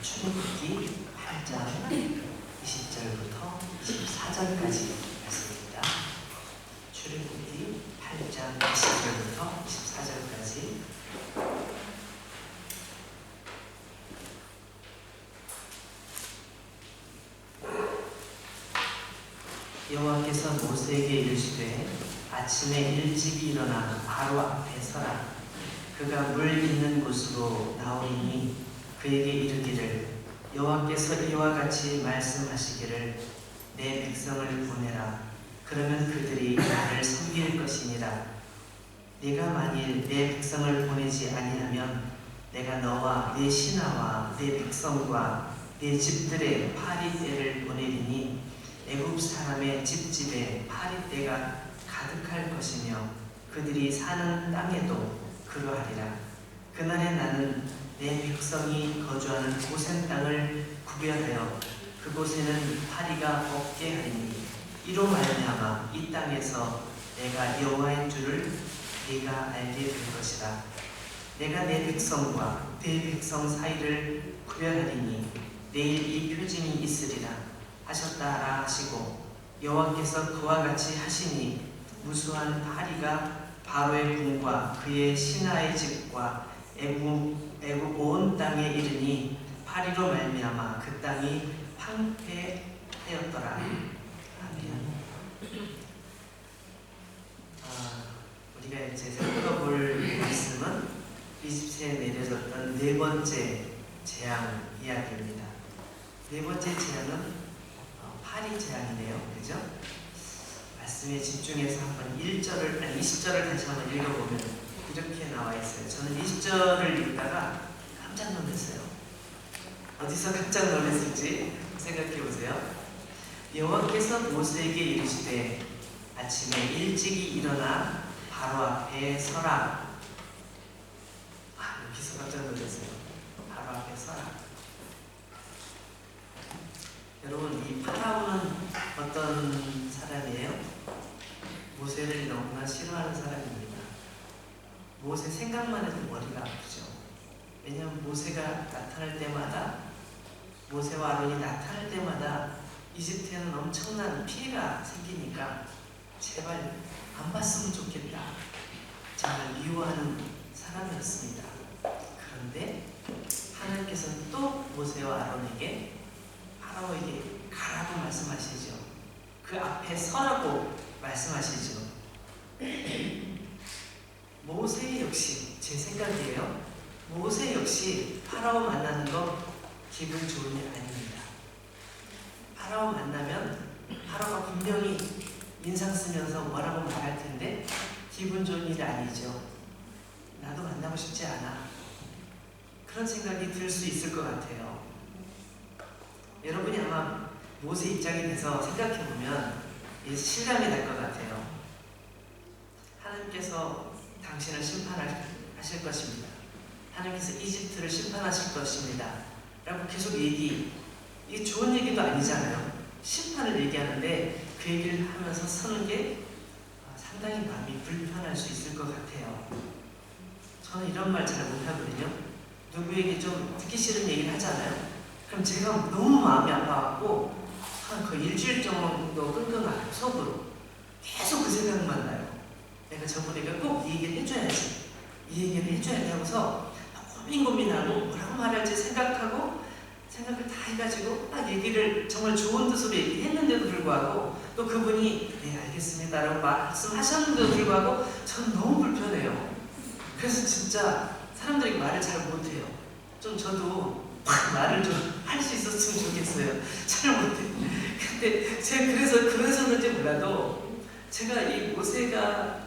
출애굽기 8장 20절부터 24절까지 말씀입니다. 출애굽기 8장 20절부터 24절까지. 여호와께서 모세에게 이르시되 아침에 일찍 일어나 바로 앞에 서라. 그가 물 있는 곳으로 나오리니 그에게 이르기를 여호와께서 이와 같이 말씀하시기를 내 백성을 보내라. 그러면 그들이 나를 섬길 것이니라. 네가 만일 내 백성을 보내지 아니하면 내가 너와 네 신하와 네 백성과 네 집들의 파리떼를 보내리니 애굽 사람의 집집에 파리떼가 가득할 것이며 그들이 사는 땅에도 그러하리라. 그날에 나는 내 백성이 거주하는 고센 땅을 구별하여 그곳에는 파리가 없게 하리니 이로 말미암아 이 땅에서 내가 여호와인 줄을 네가 알게 될 것이다. 내가 내 백성과 네 백성 사이를 구별하리니 내일 이 표징이 있으리라 하셨다라 하시고 여호와께서 그와 같이 하시니 무수한 파리가 바로의 궁과 그의 신하의 집과 애굽 온 땅에 이르니 파리로 말미암아 그 땅이 황폐하였더라. 아멘. 우리가 이제 살펴볼 말씀은 이집트에 내려졌던 네 번째 재앙 이야기입니다. 네 번째 재앙은 파리 재앙이네요. 그죠? 말씀에 집중해서 한번 20절을 다시 한번 읽어보면 이렇게 나와 있어요. 저는 20절을 읽다가 깜짝 놀랐어요. 어디서 깜짝 놀랐을지 생각해 보세요. 여호와께서 모세에게 이르시되 아침에 일찍이 일어나 바로 앞에 서라. 여기서 깜짝 놀랐어요. 바로 앞에 서라. 여러분, 이 파라오는 어떤 사람이에요? 모세를 너무나 싫어하는 사람입니다. 모세 생각만 해도 머리가 아프죠. 왜냐하면 모세가 나타날 때마다, 모세와 아론이 나타날 때마다 이집트에는 엄청난 피해가 생기니까 제발 안 봤으면 좋겠다. 정말 미워하는 사람이었습니다. 그런데 하나님께서는 또 모세와 아론에게 파라오에게 가라고 말씀하시죠. 그 앞에 서라고 말씀하시죠. 모세 역시 제 생각이에요. 모세 역시 파라오 만나는 거 기분 좋은 일 아닙니다. 파라오 만나면 파라오가 분명히 인상 쓰면서 뭐라고 말할 텐데 기분 좋은 일 아니죠. 나도 만나고 싶지 않아. 그런 생각이 들 수 있을 것 같아요. 여러분이 아마 모세 입장이 돼서 생각해보면 실감이 날 것 같아요. 하나님께서 당신을 심판하실 것입니다. 하나님께서 이집트를 심판하실 것입니다. 라고 계속 이게 좋은 얘기도 아니잖아요. 심판을 얘기하는데 그 얘기를 하면서 서는 게 상당히 마음이 불편할 수 있을 것 같아요. 저는 이런 말 잘 못하거든요. 누구에게 좀 듣기 싫은 얘기를 하잖아요. 그럼 제가 너무 마음이 아파갖고 한 거의 일주일 정도 끙끙 속으로 계속 그 생각만 나요. 내가 저번에 꼭 이 얘기를 해줘야지, 이 얘기를 해줘야지 하고서 고민하고 뭐라고 말할지 생각을 다 해가지고 딱 얘기를 정말 좋은 뜻으로 얘기했는데도 불구하고 또 그분이 네 알겠습니다 라고 말씀하셨는데도 불구하고 저는 너무 불편해요. 그래서 진짜 사람들에게 말을 잘 못해요. 좀 저도 말을 좀 할 수 있었으면 좋겠어요. 잘 못해요. 근데 제가 그래서 그런지 몰라도 제가 이 모세가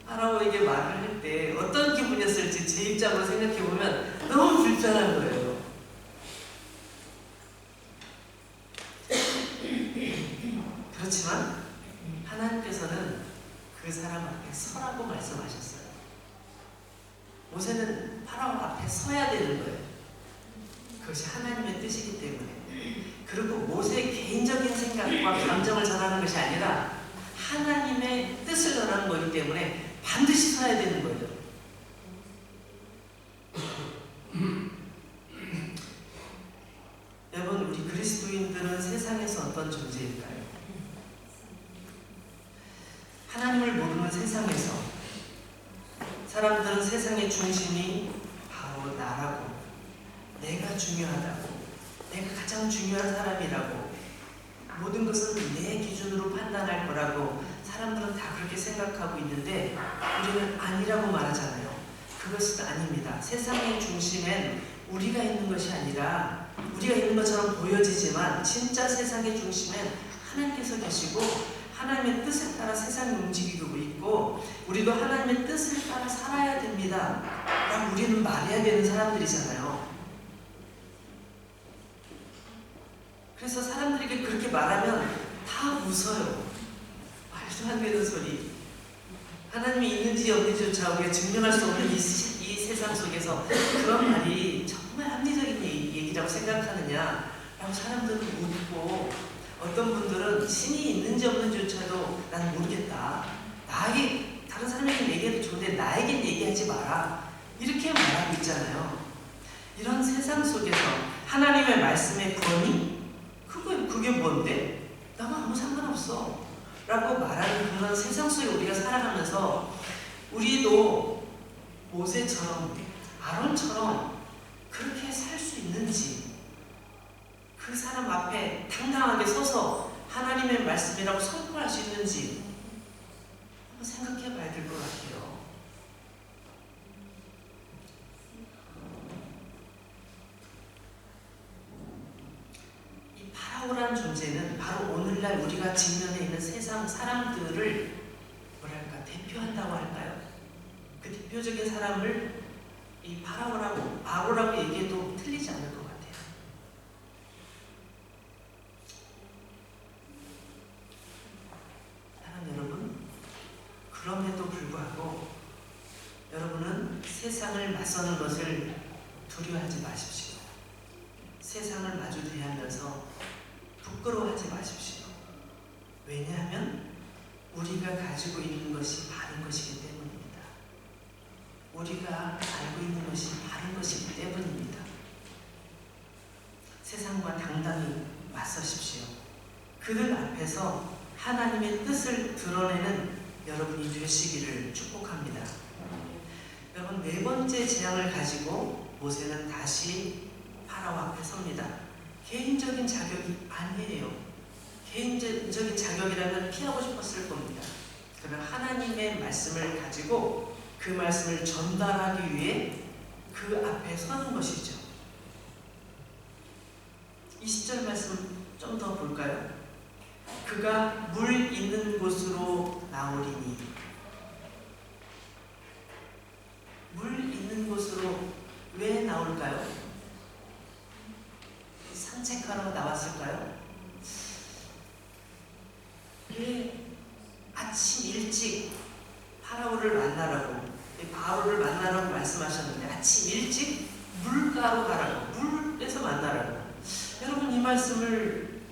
파라오에게 말을 할 때 어떤 기분이었을지 제 입장으로 생각해보면 너무 불편한 거예요. 그렇지만 하나님께서는 그 사람 앞에 서라고 말씀하셨어요. 모세는 파라오 앞에 서야 되는 거예요. 그것이 하나님의 뜻이기 때문에. 그리고 모세의 개인적인 생각과 감정을 전하는 것이 아니라 하나님의 뜻을 전하는 거기 때문에 반드시 서야 되는 거예요. 우리들은 세상에서 어떤 존재일까요? 하나님을 모르는 세상에서 사람들은 세상의 중심이 바로 나라고, 내가 중요하다고, 내가 가장 중요한 사람이라고, 모든 것은 내 기준으로 판단할 거라고 사람들은 다 그렇게 생각하고 있는데 우리는 아니라고 말하잖아요. 그것은 아닙니다. 세상의 중심엔 우리가 있는 것이 아니라, 우리가 있는 것처럼 보여지지만 진짜 세상의 중심엔 하나님께서 계시고 하나님의 뜻에 따라 세상이 움직이고 있고 우리도 하나님의 뜻을 따라 살아야 됩니다 라고 우리는 말해야 되는 사람들이잖아요. 그래서 사람들에게 그렇게 말하면 다 웃어요. 말도 안 되는 소리. 하나님이 있는지 없는지조차 우리가 증명할 수 없는 이 세상 속에서 그런 말이 정말 합리적인 얘기라고 생각하느냐 라고 사람들은 묻고, 어떤 분들은 신이 있는지 없는지조차도 난 모르겠다, 나에게 다른 사람에게 얘기해도 좋은데 나에겐 얘기하지 마라, 이렇게 말하고 있잖아요. 이런 세상 속에서 하나님의 말씀의 권위? 그게 뭔데? 나는 아무 상관없어 라고 말하는 그런 세상 속에 우리가 살아가면서 우리도 모세처럼 아론처럼 그렇게 살 수 있는지, 그 사람 앞에 당당하게 서서 하나님의 말씀이라고 선포할 수 있는지 한번 생각해 봐야 될 것 같아요. 이 파라오라는 존재는 바로 오늘날 우리가 직면해 있는 세상 사람들을 뭐랄까 대표한다고 할까요? 그 대표적인 사람을 이 바로라고 얘기해도 틀리지 않을 것 같아요. 사랑 여러분, 그럼에도 불구하고 여러분은 세상을 맞서는 것을 두려워하지 마십시오. 세상을 마주 대하면서 부끄러워하지 마십시오. 왜냐하면 우리가 가지고 있는 것이 바른 것이기 때문입니다. 우리가 알고 있는 것이 바른 것이기 때문입니다. 세상과 당당히 맞서십시오. 그들 앞에서 하나님의 뜻을 드러내는 여러분이 되시기를 축복합니다. 여러분, 네 번째 재앙을 가지고 모세는 다시 파라오 앞에 섭니다. 개인적인 자격이 아니에요. 개인적인 자격이라면 피하고 싶었을 겁니다. 그러나 하나님의 말씀을 가지고 그 말씀을 전달하기 위해 그 앞에 서는 것이죠. 20절 말씀 좀 더 볼까요? 그가 물 있는 곳으로 나오리니. 물 있는 곳으로 왜 나올까요? 산책하러 나왔을까요? 왜 아침 일찍 파라오를 만나라고, 바로를 만나라고 말씀하셨는데 아침 일찍 물가로 가라고, 물에서 만나라고. 여러분, 이 말씀을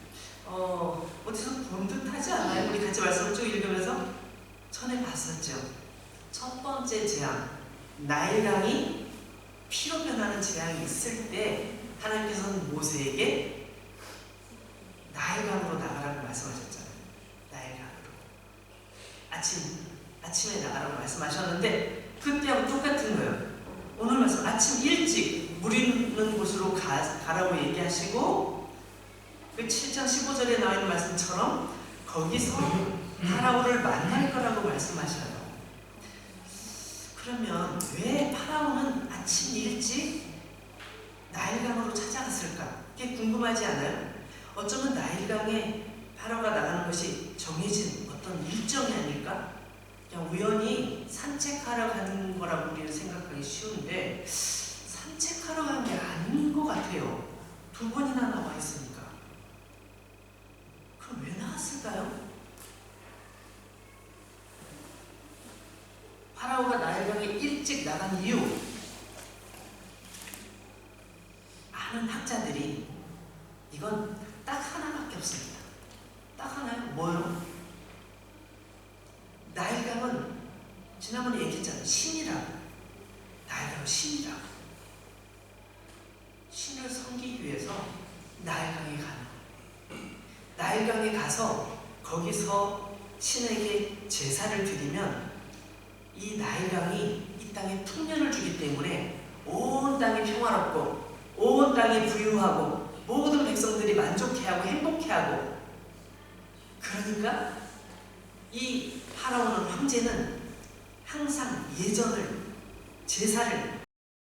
어디서 본 듯하지 않아요? 우리 같이 말씀을 쭉 읽으면서 전에 봤었죠. 첫 번째 재앙, 나일강이 피로 변하는 재앙이 있을 때 하나님께서는 모세에게 나일강으로 나가라고 말씀하셨잖아요. 나일강으로 아침에 나가라고 말씀하셨는데 그때하고 똑같은 거예요. 오늘 말씀 아침 일찍 물 있는 곳으로 가라고 얘기하시고, 그 7장 15절에 나와 있는 말씀처럼 거기서 파라오를 만날 거라고 말씀하셔요. 그러면 왜 파라오는 아침 일찍 나일강으로 찾아갔을까? 그게 궁금하지 않아요? 어쩌면 나일강에 파라오가 나가는 것이 정해진 어떤 일정이 아닐까? 그냥 우연히 산책하러 가는 거라고 우리는 생각하기 쉬운데 산책하러 가는 게 아닌 것 같아요. 2번이나 나와 있으니까. 그럼 왜 나왔을까요? 파라오가 나일강에 일찍 나간 이유, 많은 학자들이 이건 딱 하나밖에 없습니다. 딱 하나요? 뭐요? 나일강은 지난번에 얘기했잖아요. 신이라고. 나일강은 신이라고. 신을 섬기기 위해서 나일강에 가는 거예요. 나일강에 가서 거기서 신에게 제사를 드리면 이 나일강이 이 땅에 풍년을 주기 때문에 온 땅이 평화롭고 온 땅이 부유하고 모든 백성들이 만족해하고 행복해하고, 그러니까 이 파라오는 황제는 항상 예전을 제사를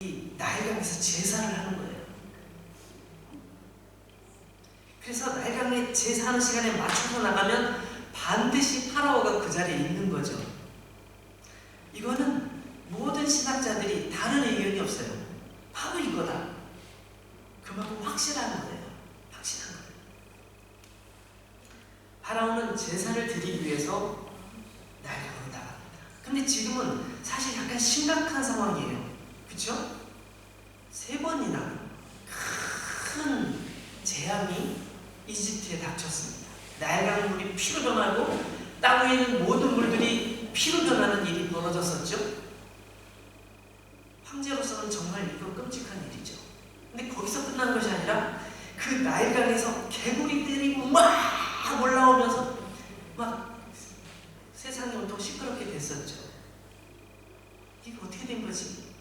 이 나일강에서 제사를 하는 거예요. 그래서 나일강에 제사하는 시간에 맞춰서 나가면 반드시 파라오가 그 자리에 있는 거죠. 이거는 모든 신학자들이 다른 의견이 없어요. 바로 이거다. 그만큼 확실한 거예요. 확실한 거예요. 파라오는 제사를 드리기 위해서 나일강으로 나갑니다. 근데 지금은 사실 약간 심각한 상황이에요. 그렇죠? 3번이나 큰 재앙이 이집트에 닥쳤습니다. 나일강 물이 피로 변하고 땅 위에 있는 모든 물들이 피로 변하는 일이 벌어졌었죠. 황제로서는 정말 이거 끔찍한 일이죠. 근데 거기서 끝난 것이 아니라 그 나일강에서 개구리들이 막 올라오면서 막 세상이 온통 시끄럽게 됐었죠. 이게 어떻게 된 거지?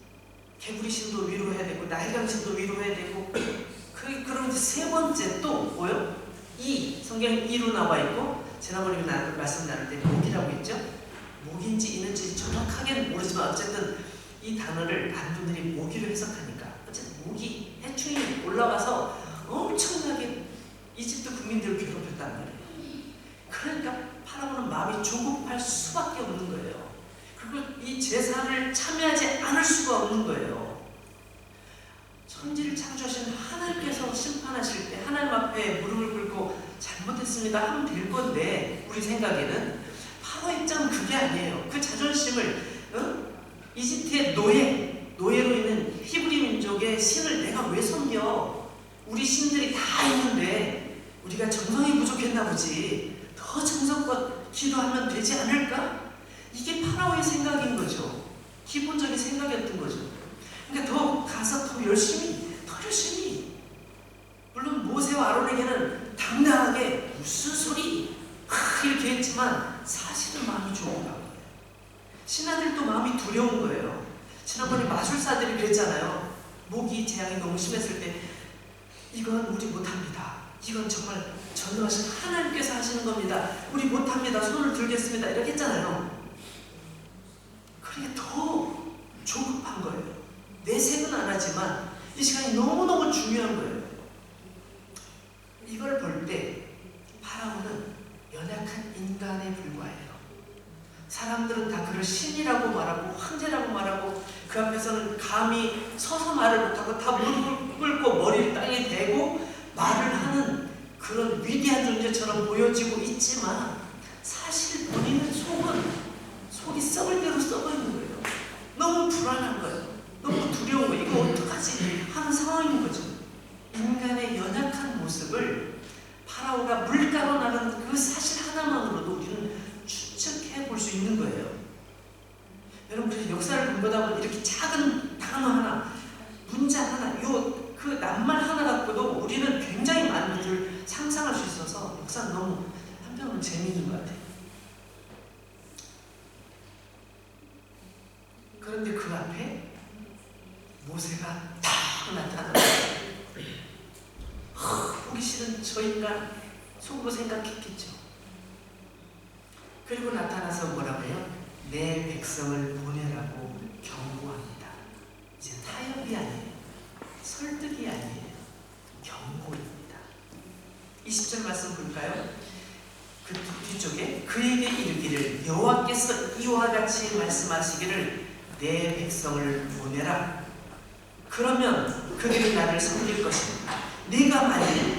개구리 신도 위로해야 되고 나일강 신도 위로해야 되고, 그럼 이제 3번째 또 뭐요? 성경에 2로 나와 있고, 지난번에 말씀 나눌 때 목이라고 했죠? 목인지 이는지 정확하게는 모르지만 어쨌든 이 단어를 많은 분들이 모기로 해석하니까 어쨌든 모기, 해충이 올라와서 엄청나게 이집트 국민들을 괴롭혔단 말이에요. 그러니까 파라오는 마음이 조급할 수밖에 없는 거예요. 그리고 이 제사를 참여하지 않을 수가 없는 거예요. 천지를 창조하신 하나님께서 심판하실 때 하나님 앞에 무릎을 꿇고 잘못했습니다 하면 될 건데, 우리 생각에는 파라오 입장은 그게 아니에요. 그 자존심을 이집트의 노예로 있는 히브리 민족의 신을 내가 왜 섬겨? 우리 신들이 다 있는데 우리가 정성이 부족했나 보지. 더 정성껏 기도하면 되지 않을까? 이게 파라오의 생각인 거죠. 기본적인 생각이었던 거죠. 그러니까 더 가서 더 열심히. 물론 모세와 아론에게는 당당하게 무슨 소리 이렇게 했지만 사실은 마음이 좋은가 봐요. 신하들도 마음이 두려운 거예요. 지난번에 마술사들이 그랬잖아요. 모기 재앙이 너무 심했을 때 이건 우리 못합니다. 이건 정말 전능하신 하나님께서 하시는 겁니다. 우리 못합니다. 손을 들겠습니다. 이렇게 했잖아요. 그러니까 더 조급한 거예요. 내색은 안 하지만 이 시간이 너무너무 중요한 거예요. 이걸 볼 때 파라오는 연약한 인간에 불과해요. 사람들은 다 그를 신이라고 말하고 황제라고 말하고 그 앞에서는 감히 서서 말을 못하고 다 무릎을 꿇고 머리를 땅에 대고 말을 하는 그런 위대한 존재처럼 보여지고 있지만 사실 본인은 속이 썩을 대로 썩어 있는 거예요. 너무 불안한 거예요. 너무 두려운 거예요. 이거 어떡하지 하는 상황인 거죠. 인간의 연약한 모습을 파라오가 물가로 나간 그 사실 하나만으로도 우리는 추측해 볼 수 있는 거예요. 여러분, 그래서 역사를 공부하다 보면 이렇게 작은 단어 하나, 문장 하나, 그 낱말 하나 갖고도 우리는 굉장히 많은 것을 상상할 수 있어서 역사는 너무 한편으로는 재미있는 것 같아요. 그런데 그 앞에 모세가 딱 나타나요. 보기 싫은 저 인간 속으로 생각했겠죠. 그리고 나타나서 뭐라고 해요? 내 백성을 보내라고 경고합니다. 이제 타협이 아니에요. 설득이 아니에요. 경고입니다. 20절 말씀 볼까요? 그 뒤쪽에 그에게 이르기를 여호와께서 이와 같이 말씀하시기를 내 백성을 보내라. 그러면 그들이 나를 섬길 것입니다. 네가 만일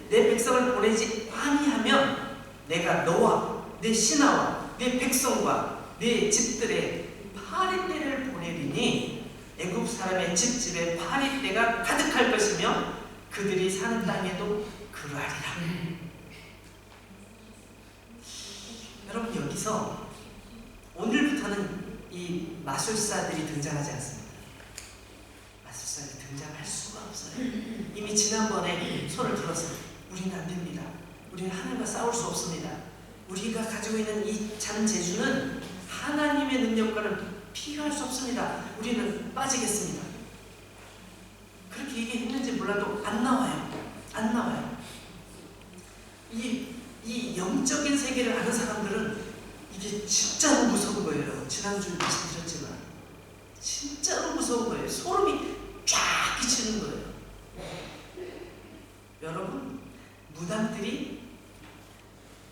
내 백성을 보내지 아니하면 내가 너와 내 신하와 내 백성과 내 집들에 파리떼를 보내리니 애굽 사람의 집집에 파리떼가 가득할 것이며 그들이 사는 땅에도 그러하리라. 여러분, 여기서 오늘부터는 이 마술사들이 등장하지 않습니다. 마술사들이 등장할 수가 없어요. 이미 지난번에 손을 들었어요. 우리는 안 됩니다. 우리는 하나님과 싸울 수 없습니다. 우리가 가지고 있는 이 작은 재주는 하나님의 능력과는 비교할 수 없습니다. 우리는 빠지겠습니다. 그렇게 얘기했는지 몰라도 안 나와요. 안 나와요. 이 영적인 세계를 아는 사람들은 이게 진짜로 무서운 거예요. 지난주에 말씀드렸지만 진짜로 무서운 거예요. 소름이 쫙 끼치는 거예요. 여러분, 무당들이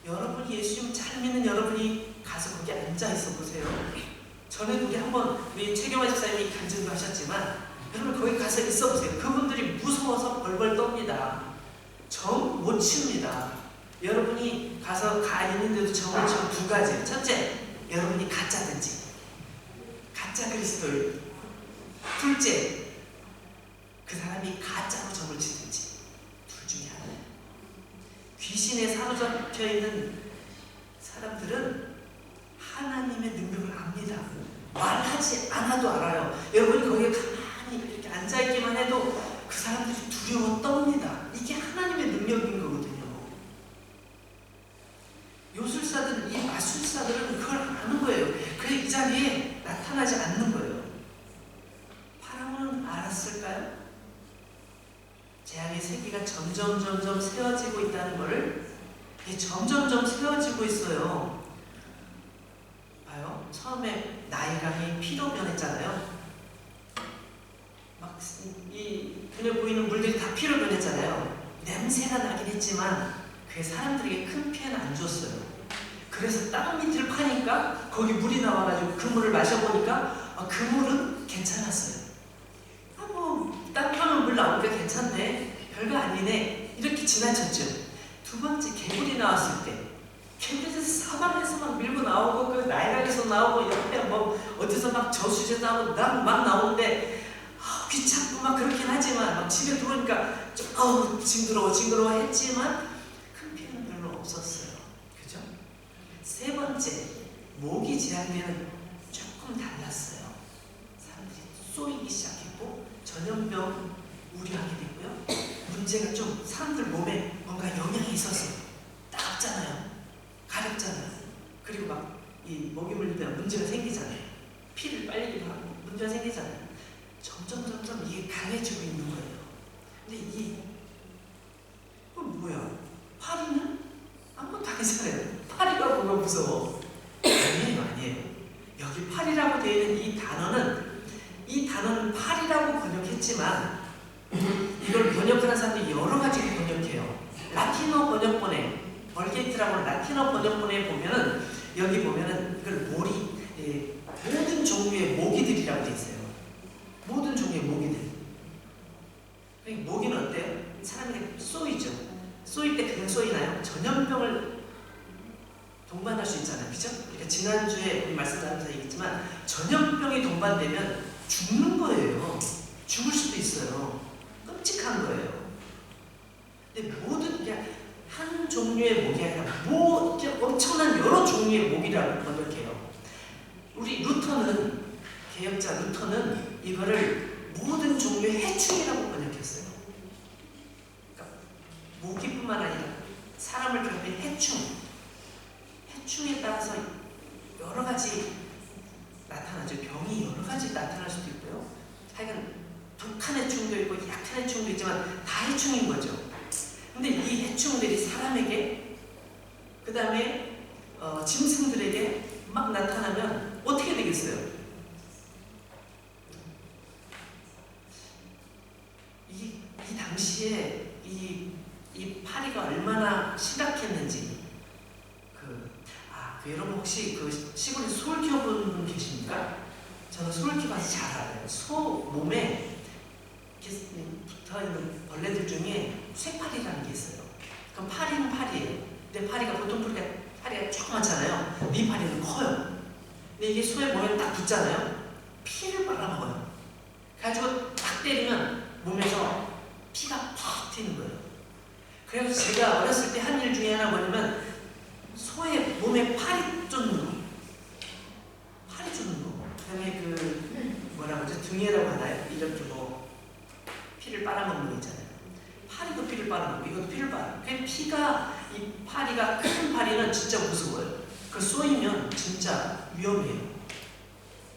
여러분이 예수님 잘 믿는 여러분이 가서 거기 앉아 있어 보세요. 전에도 우리 최경화 집사님이 간증도 하셨지만 여러분 거기 가서 있어 보세요. 그분들이 무서워서 벌벌 떱니다. 정 못 칩니다. 여러분이 가서 가 있는데도 정 못 치면 두 가지. 첫째, 여러분이 가짜든지 가짜 그리스도예요. 둘째, 그 사람이 가짜로 점을 치든지 둘 중에 하나예요. 귀신에 사로잡혀 있는 사람들은 하나님의 능력을 압니다. 말하지 않아도 알아요. 여러분이 거기에 가만히 이렇게 앉아있기만 해도 그 사람들이 두려워 떱니다. 이게 하나님의 능력인 거거든요. 요술사들, 이 마술사들은 그걸 아는 거예요. 그래 이 자리에 나타나지 않는 거예요. 파라오는 알았을까요? 재앙의 세계가 점점 세워지고 있다는 것을 이게 점점 세워지고 있어요. 봐요. 처음에 나일강이 피로 변했잖아요. 막 이 눈에 보이는 물들이 다 피로 변했잖아요. 냄새가 나긴 했지만 그게 사람들에게 큰 피해는 안 줬어요. 그래서 땅 밑을 파니까 거기 물이 나와가지고 그 물을 마셔보니까 그 물은 괜찮았어요. 땅 파면 물 나오니까 괜찮네. 별거 아니네. 이렇게 지나쳤죠. 두 번째 개구리 나왔을 때 개구리에서 사방에서 막 밀고 나오고 그 나일강에서 나오고 옆에 뭐 어디서 막 저수지에서 나오고 막 나오는데 귀찮고 막 그렇긴 하지만 막 집에 들어오니까 좀 징그러워 했지만 큰 피해는 별로 없었어요. 그죠? 세 번째, 모기 재앙에는 조금 달랐어요. 사람들이 쏘이기 시작했고 전염병 우려하게 됐고요. 문제가 좀 사람들 몸에 뭔가 영향이 있어서 따갑잖아요. 가렵잖아요. 그리고 막 이 모기 물리면 문제가 생기잖아요. 피를 빨리기도 하고 문제가 생기잖아요. 점점 이게 강해지고 있는 거예요. 근데 이게 뭐야? 파리는 아무것도 아니잖아요. 파리가 뭐가 무서워? 아니에요. 여기 파리라고 되어 있는 이 단어는 파리라고 번역했지만 이걸 번역하는 사람들이 여러 가지로 번역해요. 라틴어 번역본에 벌게이트라고 하는 라틴어 번역본에 보면은 여기 보면은 이걸 모든 종류의 모기들이라고 되어 있어요. 모든 종류의 모기들. 모기는 어때요? 사람에게 쏘이죠. 쏘일 때 그냥 쏘이나요? 전염병을 동반할 수 있잖아요. 그죠? 그러니까 지난주에 우리 말씀드리면서 얘기했지만 전염병이 동반되면 죽는 거예요. 죽을 수도 있어요. 끔찍한 거예요. 근데 모든 게 한 종류의 모기가 아니라 엄청난 여러 종류의 모기라고 번역해요. 우리 루터는, 개혁자 루터는 이거를 모든 종류의 해충이라고 번역했어요. 그러니까 모기뿐만 아니라 사람을 괴롭히는 해충에 따라서 여러 가지 나타나죠. 병이 여러 가지 나타날 수도 있고요. 하여간 독한 해충도 있고 약한 해충도 있지만 다 해충인 거죠. 근데 이 해충들이 사람에게, 그 다음에 짐승들에게 막 나타나면 어떻게 되겠어요? 이 당시에 이 파리가 얼마나 심각했는지 여러분 혹시 그 시골에 소를 키워본 분 계십니까? 저는 소를 키워봐서 잘 알아요. 소 몸에 붙어있는 벌레들 중에 쇠파리라는 게 있어요. 그럼 파리는 파리예요. 근데 파리가 보통 파리가 조그맣잖아요. 이 파리는 커요. 근데 이게 소의 몸에 딱 붙잖아요. 피를 빨아먹어요. 그래가지고 딱 때리면 몸에서 피가 팍 튀는 거예요. 그래서 제가 어렸을 때 한 일 중에 하나 뭐냐면 소의 몸에 파리 쫓는 거. 파리 쫓는 거. 그다음에 등에라고 하나요? 이렇게 피를 빨아먹는 거 있잖아요. 파리도 피를 빠는 거고 이것도 피를 빠는 거고. 그 피가 이 파리가 큰 파리는 진짜 무서워요. 그 쏘이면 진짜 위험해요.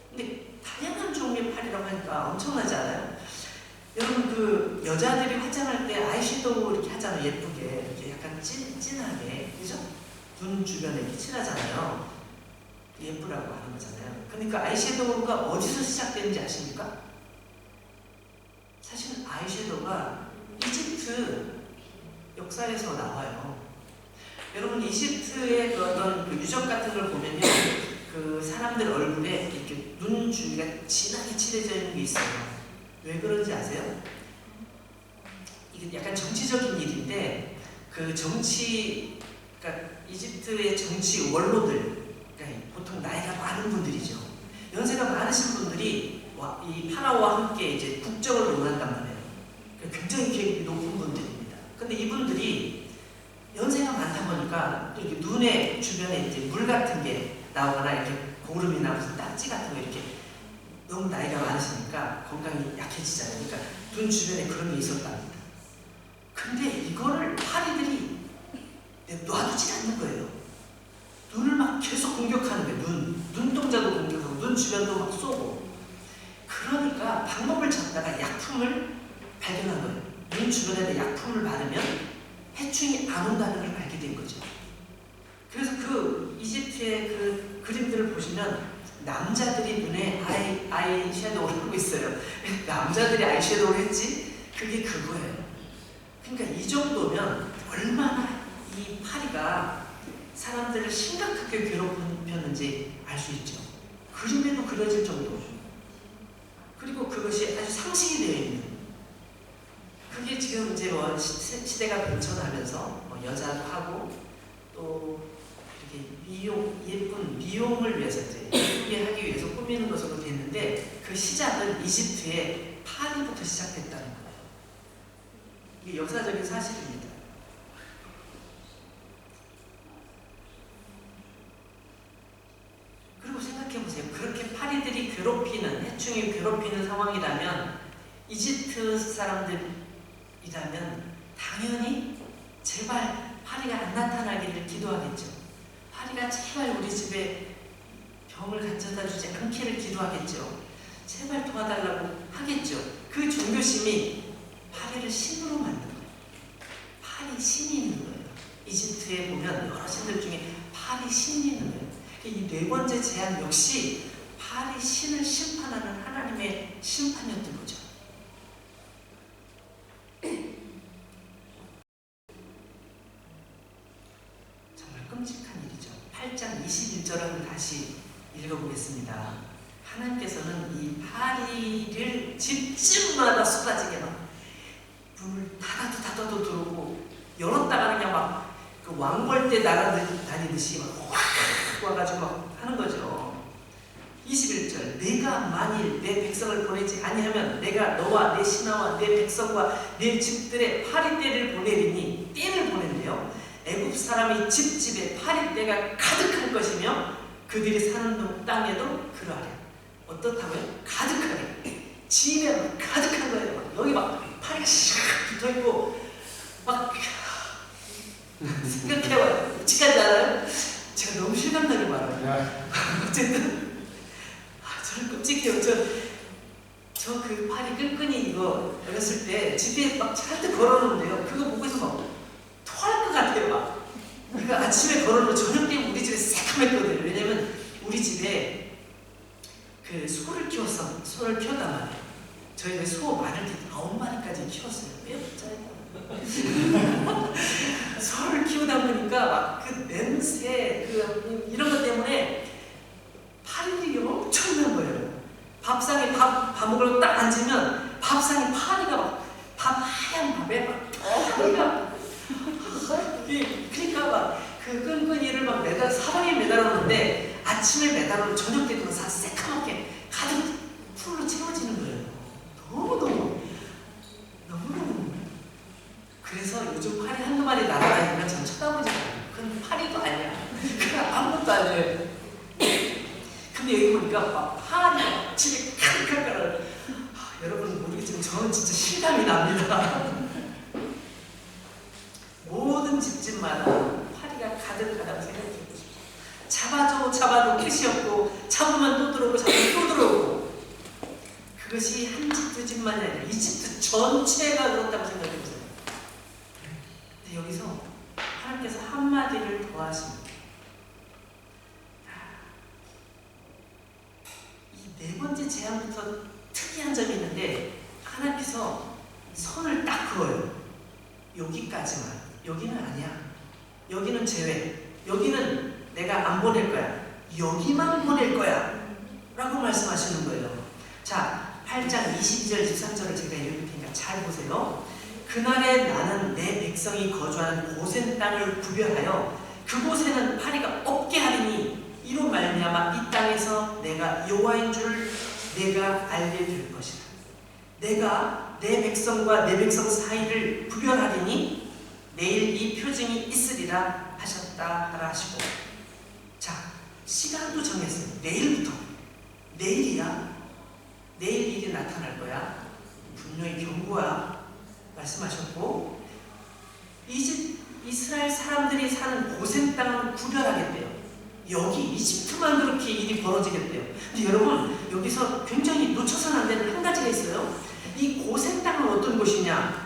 근데 다양한 종류의 파리라고 하니까 엄청나지 않아요? 여러분 그 여자들이 화장할 때 아이섀도우 이렇게 하잖아요. 예쁘게 이렇게 약간 진하게, 그죠? 눈 주변에 이렇게 칠하잖아요. 예쁘라고 하는 거잖아요. 그러니까 아이섀도우가 어디서 시작되는지 아십니까? 사실은 아이섀도우가 이집트 역사에서 나와요. 여러분 이집트의 그 어떤 그 유적 같은 걸 보면요, 그 사람들 얼굴에 이렇게 눈 주위가 진하게 칠해져 있는 게 있어요. 왜 그런지 아세요? 이게 약간 정치적인 일인데 그 정치, 그러니까 이집트의 정치 원로들, 그러니까 보통 나이가 많은 분들이죠. 연세가 많으신 분들이 이 파라오와 함께 이제 국정을 논한단 말이에요. 그러니까 굉장히 계급이 높은 분들입니다. 근데 이분들이 연세가 많다 보니까 이렇게 눈에 주변에 이제 물 같은 게 나오거나 이렇게 고름이나 무슨 딱지 같은 거 이렇게 너무 나이가 많으시니까 건강이 약해지잖아요. 그러니까 눈 주변에 그런 게 있었답니다. 근데 이거를 파리들이 놔두지 않는 거예요. 눈을 막 계속 공격하는 거예요. 눈동자도 공격하고 눈 주변도 막 쏘고. 그러니까 방법을 찾다가 약품을 발견한 거예요. 눈 주변에 약품을 바르면 해충이 안 온다는 걸 알게 된 거죠. 그래서 그 이집트의 그 그림들을 보시면 남자들이 눈에 아이섀도우를 하고 있어요. 남자들이 아이섀도우를 했지? 그게 그거예요. 그러니까 이 정도면 얼마나 이 파리가 사람들을 심각하게 괴롭혔는지 알 수 있죠. 그림에도 그려질 정도죠. 그리고 그것이 아주 상식이 되어 있는. 그게 지금 이제 뭐 시대가 변천하면서 뭐 여자도 하고 또 이렇게 예쁜 미용을 위해서 이제 예쁘게 하기 위해서 꾸미는 것으로 됐는데 그 시작은 이집트의 파리부터 시작됐다는 거예요. 이게 역사적인 사실입니다. 그리고 생각해보세요. 그렇게 파리들이 괴롭히는, 해충이 괴롭히는 상황이라면 이집트 사람들이라면 당연히 제발 파리가 안 나타나기를 기도하겠죠. 파리가 제발 우리 집에 병을 가져다 주지 않기를 기도하겠죠. 제발 도와달라고 하겠죠. 그 종교심이 파리를 신으로 만든 거예요. 파리 신이 있는 거예요. 이집트에 보면 여러 신들 중에 파리 신이 있는 거예요. 이 네 번째 재앙 역시 파리 신을 심판하는 하나님의 심판이었던 거죠. 정말 끔찍한 일이죠. 8장 21절을 한번 다시 읽어보겠습니다. 하나님께서는 이 파리를 집집마다 쏟아지게 막 문을 닫아도 들어오고 열었다가 그냥 막 그 왕벌 때 날아다니듯이 막 확 와가지고 막 하는 거죠. 21절 내가 만일 내 백성을 보내지 아니하면 내가 너와 내 신하와 내 백성과 내 집들의 파리떼를 보내리니 떼를 보낸대요. 애굽 사람이 집집에 파리떼가 가득할 것이며 그들이 사는 땅에도 그러하랴. 어떻다고요? 가득하게. 집에 가득한 거예요. 여기 막 파리가 샥 붙어있고 막 생각해봐요. 끔찍하지 않아요? 제가 너무 실감나게 말하요. 어쨌든 저는 끔찍해요. 저 그 파리 끈끈이 이거 어렸을 때 집에 막 잔뜩 걸어놓는데요. 그거 보고서 막 토할 것 같아요. 막. 그러니까 아침에 걸어놓으면 저녁 때면 우리 집에 새카맸거든요. 왜냐면 우리 집에 그 소를 키웠단 말이에요. 저희가 소 많을 때 9마리까지 키웠어요. 왜 못자랬다. 소를 키우다 보니까 막 그 냄새, 이런 것 때문에 파리들이 엄청난 거예요. 밥상에 밥 먹으러 딱 앉으면 밥상에 파리가 막 하얀 밥에 막 파리가 그러니까 막 그 끈끈이를 막 사방에 매달았는데 아침에 매달아도 저녁 때 그거 새카맣게 가득 풀로 채워지는 거예요. 너무너무 그래서 요즘 파리 한두 마리 날아다니면 전 쳐다보지 않아요. 그건 파리도 아니야. 그건 아무것도 아니에요. 근데 여기 보니까 막 파리가 집에 가득한 거를 여러분 모르겠지만 저는 진짜 실감이 납니다. 모든 집집마다 파리가 가득하다고 생각해 보십시오. 잡아도 끝이 없고 잡으면 또 들어오고 잡으면 또 들어오고, 그것이 한 집 두 집만이 아니라 이집트 전체가 그렇다고 생각해 보세요. 근데 여기서 하나님께서 한마디를 더 하십니다. 이 네 번째 제안부터 특이한 점이 있는데, 하나님께서 선을 딱 그어요. 여기까지만. 여기는 아니야. 여기는 제외. 여기는 내가 안 보낼 거야. 여기만 보낼 거야 라고 말씀하시는 거예요. 자, 8장 22절 23절을 제가 읽을 테니까 잘 보세요. 그날에 나는 내 백성이 거주하는 고센 땅을 구별하여 그곳에는 파리가 없게 하리니 이로 말미암아 이 땅에서 내가 여호와인 줄 내가 알게 될 것이다. 내가 내 백성과 내 백성 사이를 구별하리니 내일 이 표징이 있으리라 하셨다 하라 하시고, 자, 시간도 정했어요. 내일부터. 내일이야. 내일 일이 나타날 거야. 분명히 경고야 말씀하셨고, 이스라엘 사람들이 사는 고센 땅은 구별하겠대요. 여기 이집트만 그렇게 일이 벌어지겠대요. 근데 여러분, 여기서 굉장히 놓쳐서는 안 되는 한 가지가 있어요. 이 고센 땅은 어떤 곳이냐?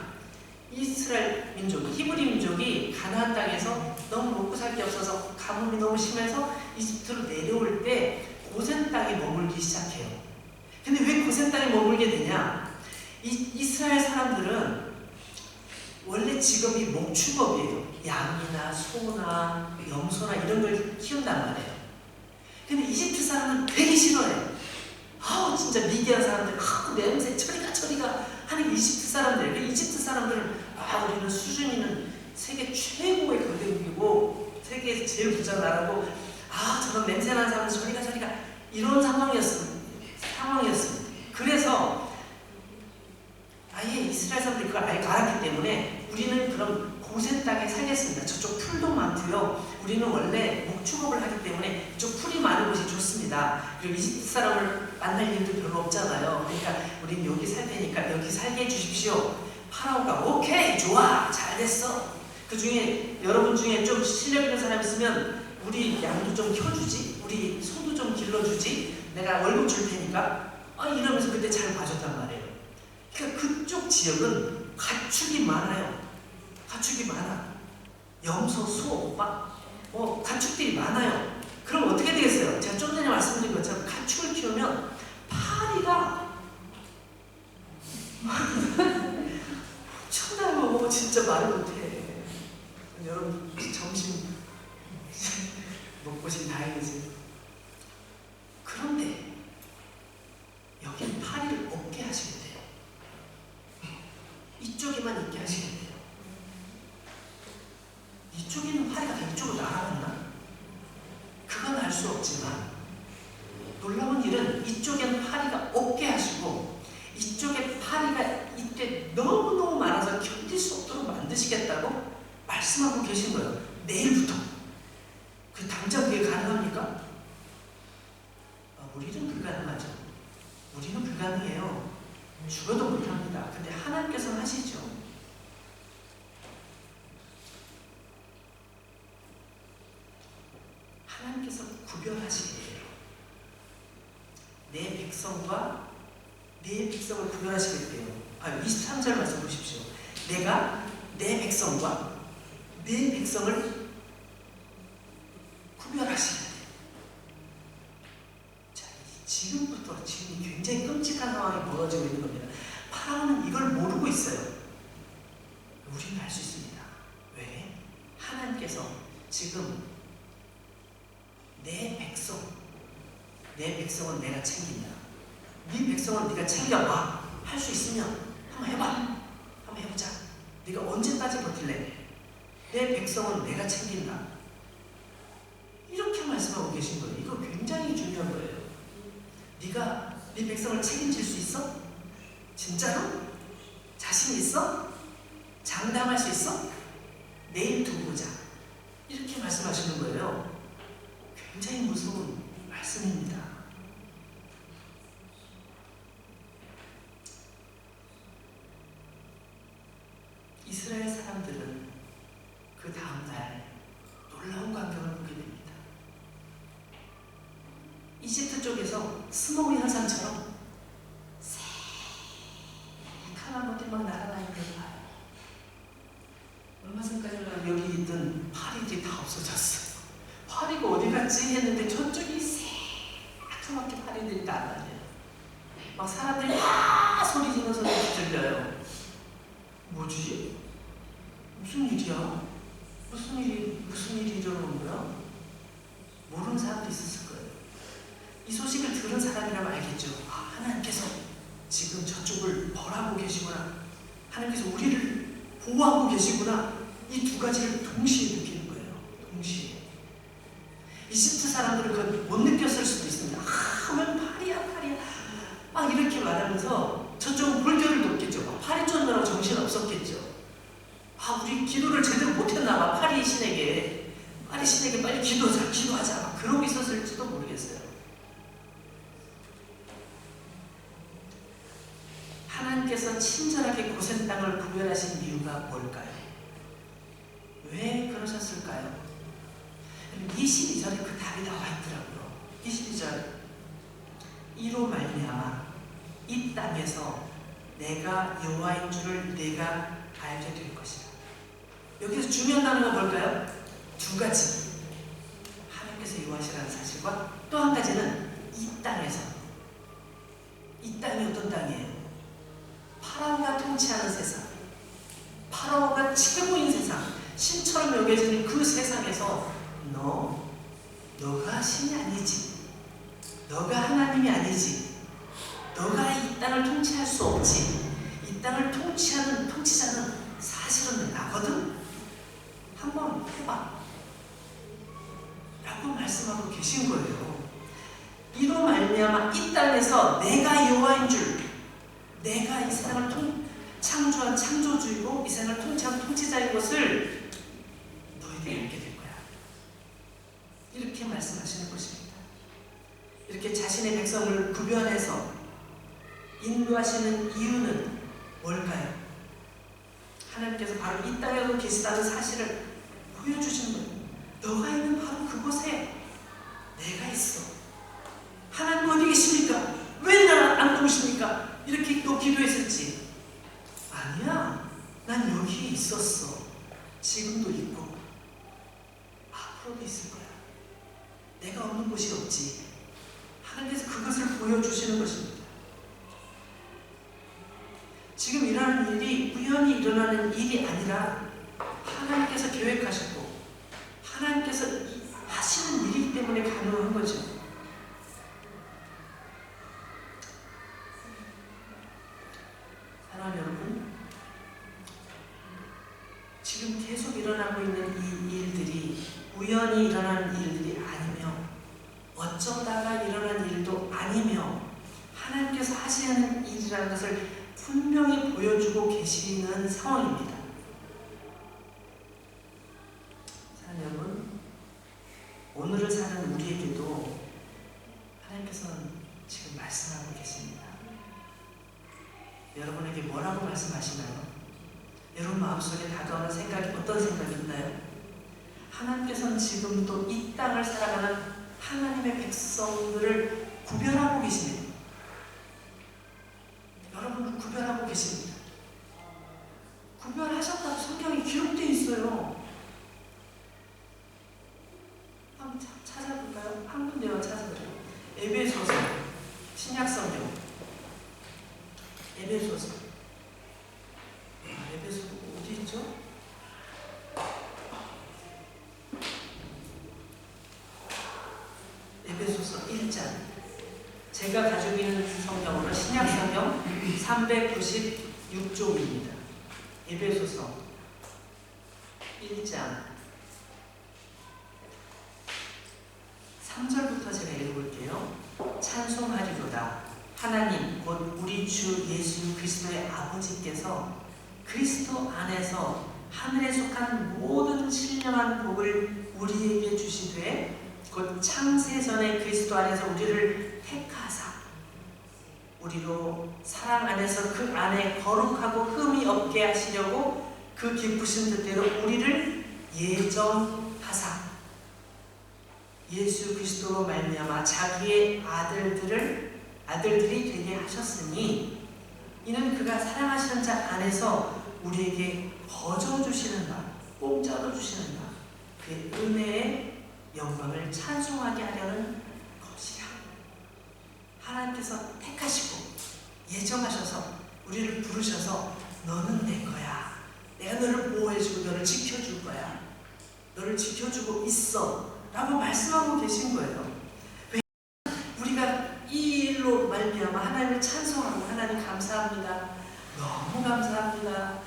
이스라엘 민족, 히브리 민족이 가나안 땅에서 너무 먹고 살 게 없어서 가뭄이 너무 심해서 이집트로 내려올 때 고센 땅에 머물기 시작해요. 근데 왜 고센 땅에 머물게 되냐? 이스라엘 사람들은 원래 직업이 목축업이에요. 양이나 소나 염소나 이런 걸 키운단 말이에요. 근데 이집트 사람은 되게 싫어해요. 진짜 미디안 사람들, 냄새, 저리가 하는 이집트 사람들. 그 이집트 사람들은 우리는 수준이는 세계 최고의 강대국이고 세계에서 제일 부자 나라고, 저런 냄새나는 사람은 저리가 이런 상황이었습니다. 그래서 아예 이스라엘 사람들이 그걸 알았기 때문에 우리는 그럼 고센 땅에 살겠습니다. 저쪽 풀도 많고요. 우리는 원래 목축업을 하기 때문에 이쪽 풀이 많은 곳이 좋습니다. 그리고 이집트 사람을 만날 일도 별로 없잖아요. 그러니까 우리는 여기 살 테니까 여기 살게 해주십시오. 파라오가 오케이, 좋아, 잘 됐어. 그 중에 여러분 중에 좀 실력 있는 사람 있으면 우리 양도 좀 켜주지, 우리 소도 좀 길러주지, 내가 월급 줄 테니까 이러면서 그때 잘 봐줬단 말이에요. 그러니까 그쪽 지역은 가축이 많아요. 가축이 많아. 염소, 소, 가축들이 많아요. 그럼 어떻게 되겠어요? 제가 좀 전에 말씀드린 것처럼 가축을 키우면 파리가 엄청나요. 진짜 말을 못해. 여러분 점심 먹고 싶으면 다행이지. 그런데 여기 파리를 없게 하시겠대요. 이쪽에만 있게 하시겠대요. 이쪽에 있는 파리가 이쪽으로 날아갔나? 그건 알 수 없지만 놀라운 일은 이쪽에는 파리가 없게 하시고 이쪽에 파리가 이때 너무너무 많아서 견딜 수 없도록 만드시겠다고 말씀하고 계신 거예요. 내일부터. 그 당장 그게 가능합니까? 우리는 불가능하죠. 우리는 불가능해요. 죽어도 못합니다. 근데 하나님께서는 하시죠. 하나님께서 구별하시게 돼요. 내 백성과 내 백성을 구별하시게 돼요. 23절 말씀 보십시오. 내가 내 백성과 내 백성을 구별하시게 돼요. 자, 지금부터 지금 굉장히 끔찍한 상황이 벌어지고 있는 겁니다. 파라오는 이걸 모르고 있어요. 우리는 알 수 있습니다. 왜? 하나님께서 지금 내 백성은 내가 챙긴다. 네 백성은 네가 챙겨봐. 할 수 있으면 한번 해봐. 한번 해보자. 네가 언제까지 버틸래? 내 백성은 내가 챙긴다. 이렇게 말씀하고 계신 거예요. 이거 굉장히 중요한 거예요. 네가 네 백성을 책임질 수 있어? 진짜로? 자신 있어? 장담할 수 있어? 내일 두고 보자. 이렇게 말씀하시는 거예요. 굉장히 무서운 말씀입니다. 이스라엘 사람들은 그 다음날 놀라운 광경을 보게 됩니다. 이집트 쪽에서 스노우 현상처럼 새카만 것들이 막 날아다니는 걸 봐요. 얼마 전까지는 여기 있던 파리들이 다 없어졌어요. 파리가 어디 갔지 했는데 저쪽이 새카맣게 파리들이 날아다녀요. 막 사람들이 다 소리 지르는 소리가 들려요. 뭐지? 무슨 일이야? 무슨 일이 일어나는 거야? 모르는 사람도 있었을 거예요. 이 소식을 들은 사람이라면 알겠죠. 아, 하나님께서 지금 저쪽을 벌하고 계시구나. 하나님께서 우리를 보호하고 계시구나. 이 두 가지를 동시에 느끼는 거예요. 동시에. 이집트 사람들은 그걸 못 느꼈을 수도 있습니다. 아, 왜 파리야. 막 이렇게 말하면서 저쪽은 불교를 높겠죠. 막 파리 쫓느라고 정신 없었겠죠. 아, 우리 기도를 제대로 못했나 봐. 파리 신에게 빨리 기도하자. 막 그러고 있었을지도 모르겠어요. 하나님께서 친절하게 고센 땅을 구별하신 이유가 뭘까요? 왜 그러셨을까요? 22절에 그 답이 나와 있더라고요. 22절, 이로 말미암아 이 땅에서 내가 여호와인 줄을 내가 알게 될 것이다. 여기서 중요한 단어가 뭘까요? 두 가지. 하나님께서 여호와시라는 사실과 또 한 가지는 이 땅에서. 이 땅이 어떤 땅이에요? 파라오가 통치하는 세상, 파라오가 최고인 세상, 신처럼 여겨지는 그 세상에서 너가 신이 아니지, 너가 하나님이 아니지, 너가 이 땅을 통치할 수 없지, 이 땅을 통치자는 사실은 나거든? 한번 해봐 라고 말씀하고 계신 거예요. 이로 말미암아 이 땅에서 내가 여호와인 줄, 내가 이 세상을 창조한 창조주이고 이 세상을 통치한 통치자인 것을 너희들이 알게 될 거야. 이렇게 말씀하시는 것입니다. 이렇게 자신의 백성을 구별해서 인도하시는 이유는 뭘까요? 하나님께서 바로 이 땅에도 계시다는 사실을 보여주시는 거예요. 너가 있는 바로 그곳에 내가 있어. 하나님 어디 계십니까? 왜 나를 안 도우십니까? 이렇게 또 기도했을지, 아니야, 난 여기에 있었어. 지금도 있고 앞으로도 있을 거야. 내가 없는 곳이 없지. 하나님께서 그것을 보여주시는 것입니다. 지금 일어나는 일이 우연히 일어나는 일이 아니라 하나님께서 계획하셨고 하나님께서 하시는 일이기 때문에 가능한 거죠. 사랑하는 여러분, 지금 계속 일어나고 있는 이 일들이 우연히 일어나는 일들이 아니며 어쩌다가 일어난 일도 아니며 하나님께서 하시는 일이라는 것을 분명히 보여주고 계시는 상황입니다. 사랑하는 여러분, 오늘을 사는 우리에게도 하나님께서는 지금 말씀하고 계십니다. 여러분에게 뭐라고 말씀하시나요? 여러분 마음속에 다가오는 생각이 어떤 생각이 있나요? 하나님께서는 지금도 이 땅을 살아가는 하나님의 백성들을 구별하고 계십니다. 여러분을 구별하고 계십니다. 구별하셨다고 성경에 기록되어 있어요. 한번 찾아볼까요? 한 군데만 찾아볼까요? 에베소서, 신약성경 에베소서. 에베소 어디 있죠? 에베소서 1장. 제가 가지고 있는 성경으로 신약성경 396쪽입니다. 에베소서 1장 3절부터 제가 읽어볼게요. 찬송하리로다. 하나님 곧 우리 주 예수 그리스도의 아버지께서 그리스도 안에서 하늘에 속한 모든 신령한 복을 우리에게 주시되 곧 창세전에 그리스도 안에서 우리를 택하사 우리로 사랑 안에서 그 안에 거룩하고 흠이 없게 하시려고 그 기쁘신 뜻대로 우리를 예정하사 예수 그리스도로 말미암아 자기의 아들들이 되게 하셨으니 이는 그가 사랑하시는 자 안에서 우리에게 거저 주시는 바, 공짜로 주시는 바, 그의 은혜의 영광을 찬송하게 하려는 것이라. 하나님께서 택하시고 예정하셔서 우리를 부르셔서 너는 내 거야. 내가 너를 보호해주고 너를 지켜줄 거야. 너를 지켜주고 있어. 라고 말씀하고 계신 거예요. 왜? 우리가 이 일로 말미암아 하나님을 찬송하고 하나님 감사합니다. 너무 감사합니다.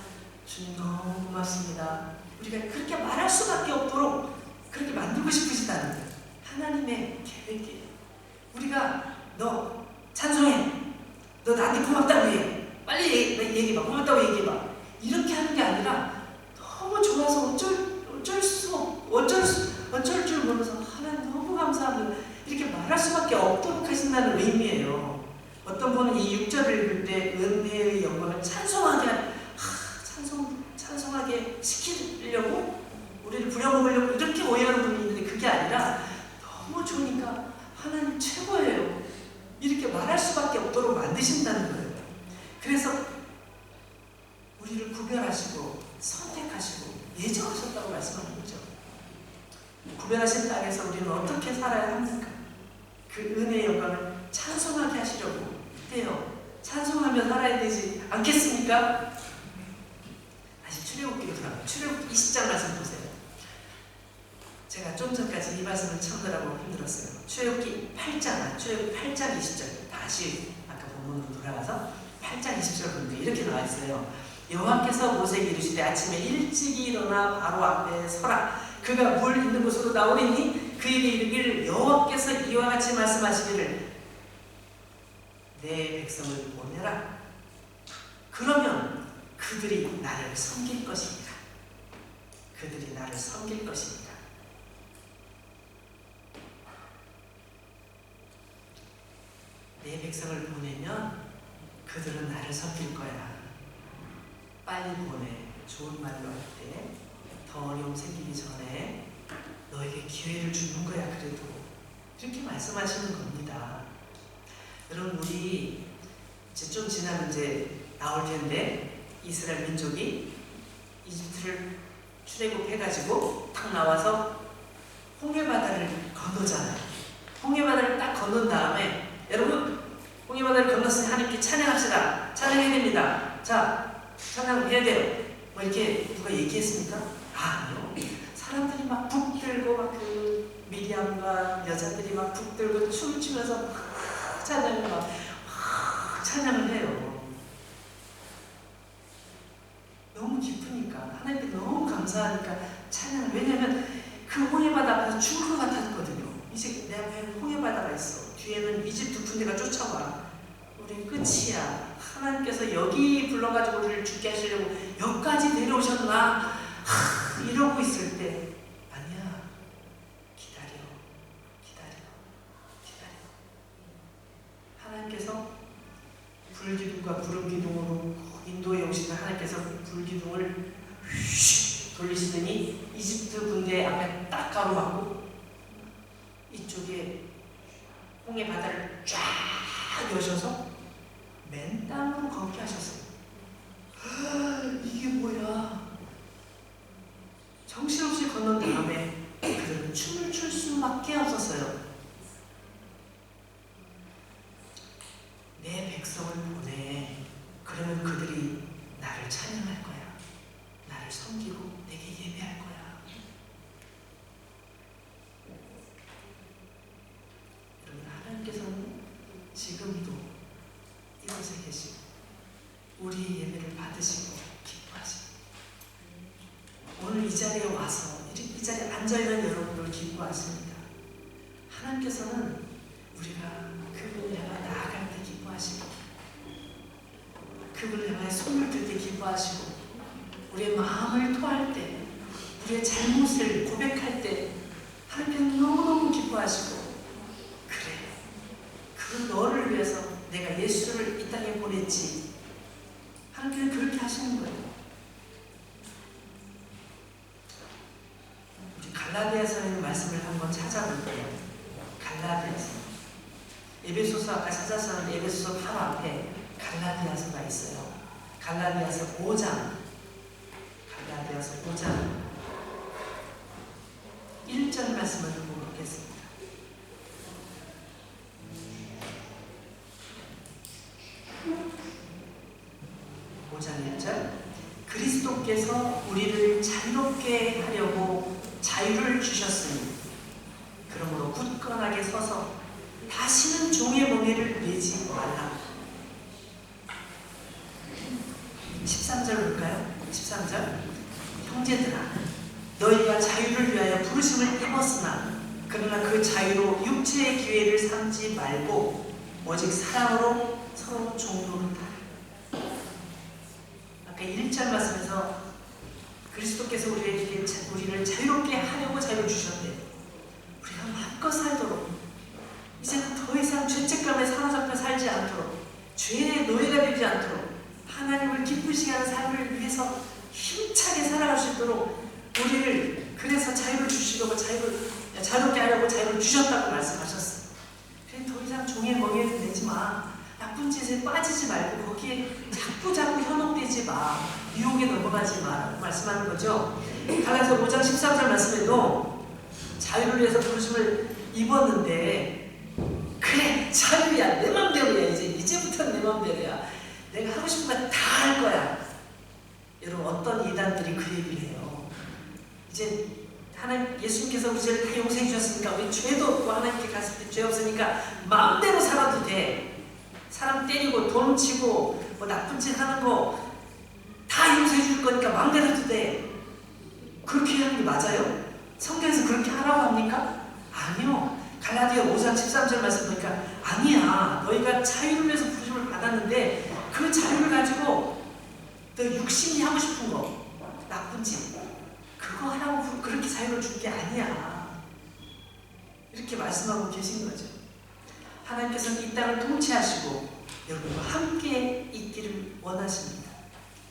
주님 너무 고맙습니다. 우리가 그렇게 말할 수밖에 없도록 그렇게 만들고 싶으시다는 거예요. 하나님의 계획이에요. 우리가 너 찬송해. 너 나한테 고맙다고 해. 빨리 얘기해봐. 고맙다고 얘기해봐. 이렇게 하는 게 아니라 너무 좋아서 어쩔 줄 모르면서 하나님 너무 감사합니다. 이렇게 말할 수밖에 없도록 하신다는 의미예요. 어떤 분은 이 6절을 읽을 때 은혜의 영광을 찬송하게 시키려고 우리를 부려먹으려고 이렇게 오해하는 분이 있는데 그게 아니라 너무 좋으니까 하나님 최고예요. 이렇게 말할 수밖에 없도록 만드신다는 거예요. 그래서 우리를 구별하시고 선택하시고 예정하셨다고 말씀하는 거죠. 구별하신 땅에서 우리는 어떻게 살아야 합니까? 그 은혜의 영광을 찬송하게 하시려고 해요. 찬송하며 살아야 되지 않겠습니까? 다시 출애굽기로 들어가요. 출애굽기 20장 말씀 보세요. 제가 좀 전까지 이 말씀을 참느라고 힘들었어요. 출애굽기 8장 20절 다시 아까 본문으로 돌아가서 8장 20절 보는데 이렇게 나와 있어요. 여호와께서 모세에게 이르시되 아침에 일찍이 일어나 바로 앞에 서라. 그가 물 있는 곳으로 나오리니 그에게 이르기를 여호와께서 이와 같이 말씀하시기를 내 백성을 보내라. 그러면 그들이 나를 섬길 것입니다. 그들이 나를 섬길 것입니다. 내 백성을 보내면 그들은 나를 섬길 거야. 빨리 보내. 좋은 말로 할 때 더 어려움 생기기 전에 너에게 기회를 주는 거야. 그래도 이렇게 말씀하시는 겁니다. 여러분 우리 이제 좀 지나면 이제 나올 텐데 이스라엘 민족이 이집트를 출애굽해가지고 딱 나와서 홍해바다를 건너잖아요. 홍해바다를 딱 건넌 다음에 여러분 홍해바다를 건넜으니 하나님께 찬양합시다. 찬양해야 됩니다. 자 찬양해야 돼요. 뭐 이렇게 누가 얘기했습니까? 아니요. 사람들이 막 북들고 막 그 미리암과 여자들이 막 북들고 춤을 추면서 찬양을 찬양을 해요. 너무 기쁘니까 하나님께 너무 감사하니까 찬양을. 왜냐하면 그 홍해바다 앞에서 죽을 것 같았거든요. 이제 내 앞에 홍해바다가 있어. 뒤에는 이집트 군대가 쫓아와. 우리 끝이야. 하나님께서 여기 불러가지고 우리를 죽게 하시려고 여기까지 내려오셨나? 이러고 있을 때 아니야. 기다려. 하나님께서 불기둥과 구름기둥으로 인도에 오시는 하나님께서 불기둥을 휙 돌리시더니 이집트 군대 앞에 딱 가로막고 이쪽에 홍해 바다를 쫙 여셔서 맨 땅으로 걷게 하셨어요. 이게 뭐야? 정신없이 걷는 다음에 그들은 춤을 출 수밖에 없었어요. 내 백성을 보내. 그러면 그들이 나를 찬양할 거야. 나를 섬기고 내게 예배할 거야. 여러분 하나님께서는 지금도 이곳에 계시고 우리의 예배를 받으시고 기뻐하시고 오늘 이 자리에 와서 이 자리에 앉아있는 여러분들 기뻐하십니다. 하나님께서는 우리가 그분을 향해 나아갈 때 기뻐하시고 그분을 향해 손을 들 때 기뻐하시고 우리의 마음을 토할 때 우리의 잘못을 고백할 때 하나님께서 너무너무 기뻐하시고 그래 그 너를 위해서 내가 예수를 이 땅에 보냈지. 하나님께서 그렇게 하시는 거예요. 갈라디아서에 있는 말씀을 한번 찾아볼게요. 갈라디아서. 에베소서 아까 찾아서는 에베소서 8 앞에 갈라디아서가 있어요. 갈라디아서 5장. 갈라디아서 5장 1절 말씀을 한번 보겠습니다. 5장 1절. 그리스도께서 우리를 자유롭게 하려고 자유를 주셨으니 그러므로 굳건하게 서서 다시는 종의 멍에를 매지 말라. 13절 볼까요? 13절. 형제들아 너희가 자유를 위하여 부르심을 입었으나 그러나 그 자유로 육체의 기회를 삼지 말고 오직 사랑으로 서로 종노릇하라. 아까 1절 말씀에서 그리스도께서 우리를 자유롭게 하려고 자유를 주셨대. 우리가 마음껏 살도록 이제는 더 이상 죄책감에 사로잡혀 살지 않도록 죄의 노예가 되지 않도록 하나님을 기쁘시게 하는 삶을 위해서 힘차게 살아갈 수 있도록 우리를 그래서 자유를 주시려고 자유롭게 하려고 자유를 주셨다고 말씀하셨어요. 그래 더 이상 종의 멍에를 내지 마. 나쁜 짓에 빠지지 말고 거기에 자꾸 현혹되지 마. 유혹에 넘어가지 마. 말씀하는 거죠. 갈라디아서 5장 13절 말씀에도 자유를 위해서 부르심을 입었는데 그래 자유야 내 맘대로야. 이제부터는 내 맘대로야. 내가 하고 싶은 거 다 할 거야. 여러분 어떤 이단들이 그 얘기를 해요. 이제 하나님 예수님께서 우리 죄를 다 용서해 주셨으니까 우리 죄도 없고 하나님께 갔을 때 죄 없으니까 마음대로 살아도 돼. 사람 때리고 돈 치고 뭐 나쁜 짓 하는 거 다 용서해 줄 거니까 마음대로 해도 돼. 그렇게 하는 게 맞아요? 성경에서 그렇게 하라고 합니까? 아니요. 갈라디아 5장 13절 말씀 보니까 아니야. 너희가 자유를 위해서 부르심을 받았는데 그 자유를 가지고 너 육신이 하고 싶은 거 나쁜 짓 그거 하라고 그렇게 자유를 줄 게 아니야. 이렇게 말씀하고 계신 거죠. 하나님께서는 이 땅을 통치하시고 여러분과 함께 있기를 원하십니다.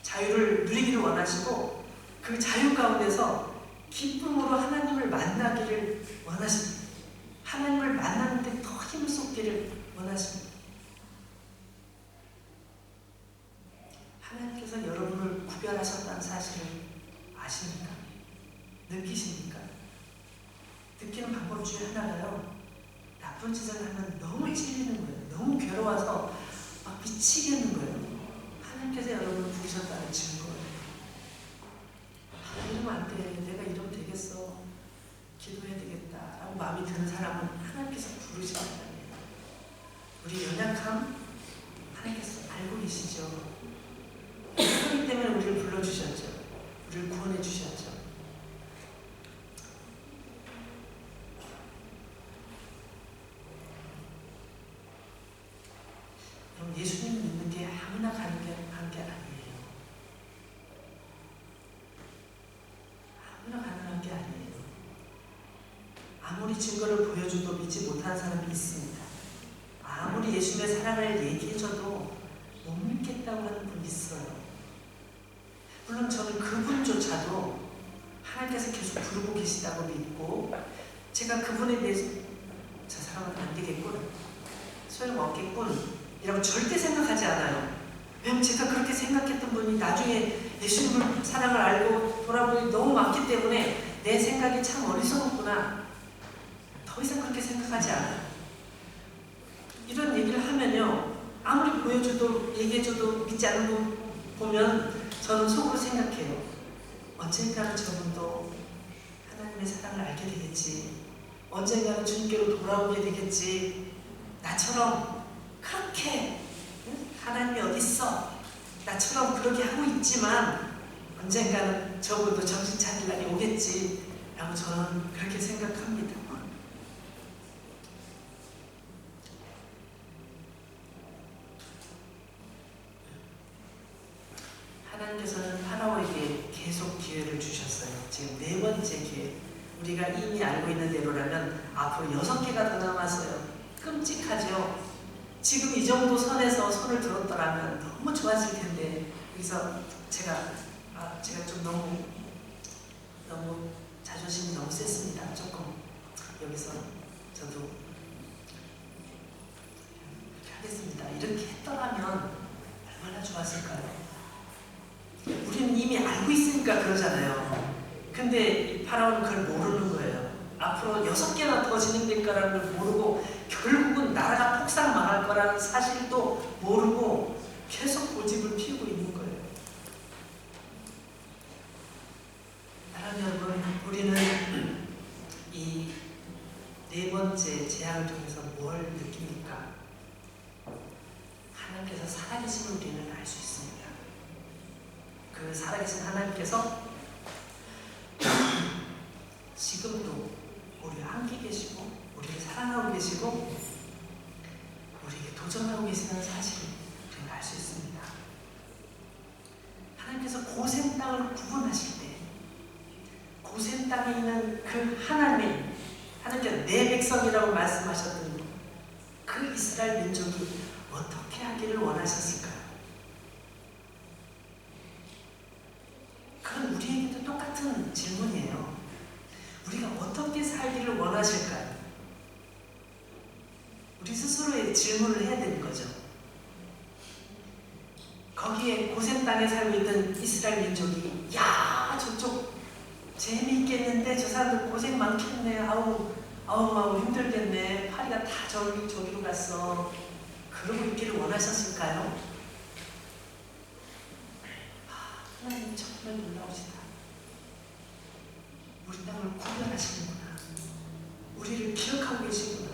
자유를 누리기를 원하시고 그 자유 가운데서 기쁨으로 하나님을 만나기를 원하십니다. 하나님을 만나는데 더 힘을 쏟기를 원하십니다. 하나님께서 여러분을 구별하셨다는 사실을 아십니까? 느끼십니까? 느끼는 방법 중에 하나가요. 나쁜 짓을 하면 너무 찔리는 거예요. 너무 괴로워서 막 미치겠는 거예요. 하나님께서 여러분을 부르셨다는 증거예요. 이러면 안 돼. 내가 이러면 되겠어. 기도해야 되겠다. 라고 마음이 드는 사람은 하나님께서 부르시겠다는 거예요. 우리 연약함 하나님께서 알고 계시죠. 그렇기 때문에 우리를 불러주셨죠. 우리를 구원해 주셨죠. 그럼 예수님을 믿는 게 아무나 가는 게 아니에요. 아무나 가능한 게 아니에요. 아무리 증거를 보여줘도 믿지 못하는 사람이 있습니다. 아무리 예수님의 사랑을 얘기해줘도 못 믿겠다고 하는 분이 있어요. 물론 저는 그분조차도 하나님께서 계속 부르고 계시다고 믿고 제가 그분에 대해서 저 사람은 안 되겠군, 소용없겠군 이라고 절대 생각하지 않아요. 왜냐면 제가 그렇게 생각했던 분이 나중에 예수님을 사랑을 알고 돌아보니 너무 많기 때문에 내 생각이 참 어리석었구나. 더 이상 그렇게 생각하지 않아요. 이런 얘기를 하면요, 아무리 보여줘도 얘기해줘도 믿지 않는 분 보면 저는 속으로 생각해요. 언젠가는 저분도 하나님의 사랑을 알게 되겠지. 언젠가는 주님께로 돌아오게 되겠지. 나처럼 그렇게 하나님이 어디 있어? 나처럼 그렇게 하고 있지만 언젠가는 저분도 정신 차릴 날이 오겠지 라고 저는 그렇게 생각합니다. 하나님께서는 파라오에게 계속 기회를 주셨어요. 지금 4번째 기회. 우리가 이미 알고 있는 대로라면 앞으로 6개가 더 남았어요. 끔찍하죠. 지금 이 정도 선에서 손을 들었더라면 너무 좋았을 텐데 여기서 제가 좀 너무 자존심이 너무 셌습니다. 조금 여기서 저도 이렇게 하겠습니다. 이렇게 했더라면 얼마나 좋았을까요? 우리는 이미 알고 있으니까 그러잖아요. 근데 파라오는 그걸 모르는 거예요. 앞으로 6개나 더 진행될 거라는 걸 모르고 결국은 나라가 폭삭 망할 거라는 사실도 모르고 계속 고집을 피우고 있는 거예요. 사랑하는 여러분, 우리는 이 4번째 재앙을 통해서 뭘 느낍니까? 하나님께서 살아계심을 우리는 알 수 있습니다. 그 살아계신 하나님께서 지금도 우리와 함께 계시고 우리를 사랑하고 계시고 우리에게 도전하고 계시는 사실을 우리는 알 수 있습니다. 하나님께서 고센 땅을 구분하실 때 고센 땅에 있는 그 하나님께서 내 백성이라고 말씀하셨던 그 이스라엘 민족이 어떻게 하기를 원하셨을까요? 그건 우리에게도 똑같은 질문이에요. 우리가 어떻게 살기를 원하실까요? 우리 스스로의 질문을 해야 되는 거죠. 거기에 고센 땅에 살고 있던 이스라엘 민족이 야 저쪽 재미있겠는데 저 사람들 고생 많겠네. 아우 힘들겠네. 파리가 다 저기로 갔어. 그러고 있기를 원하셨을까요? 하나님 정말 놀라우시다. 우리 땅을 구별하시는구나. 우리를 기억하고 계시구나.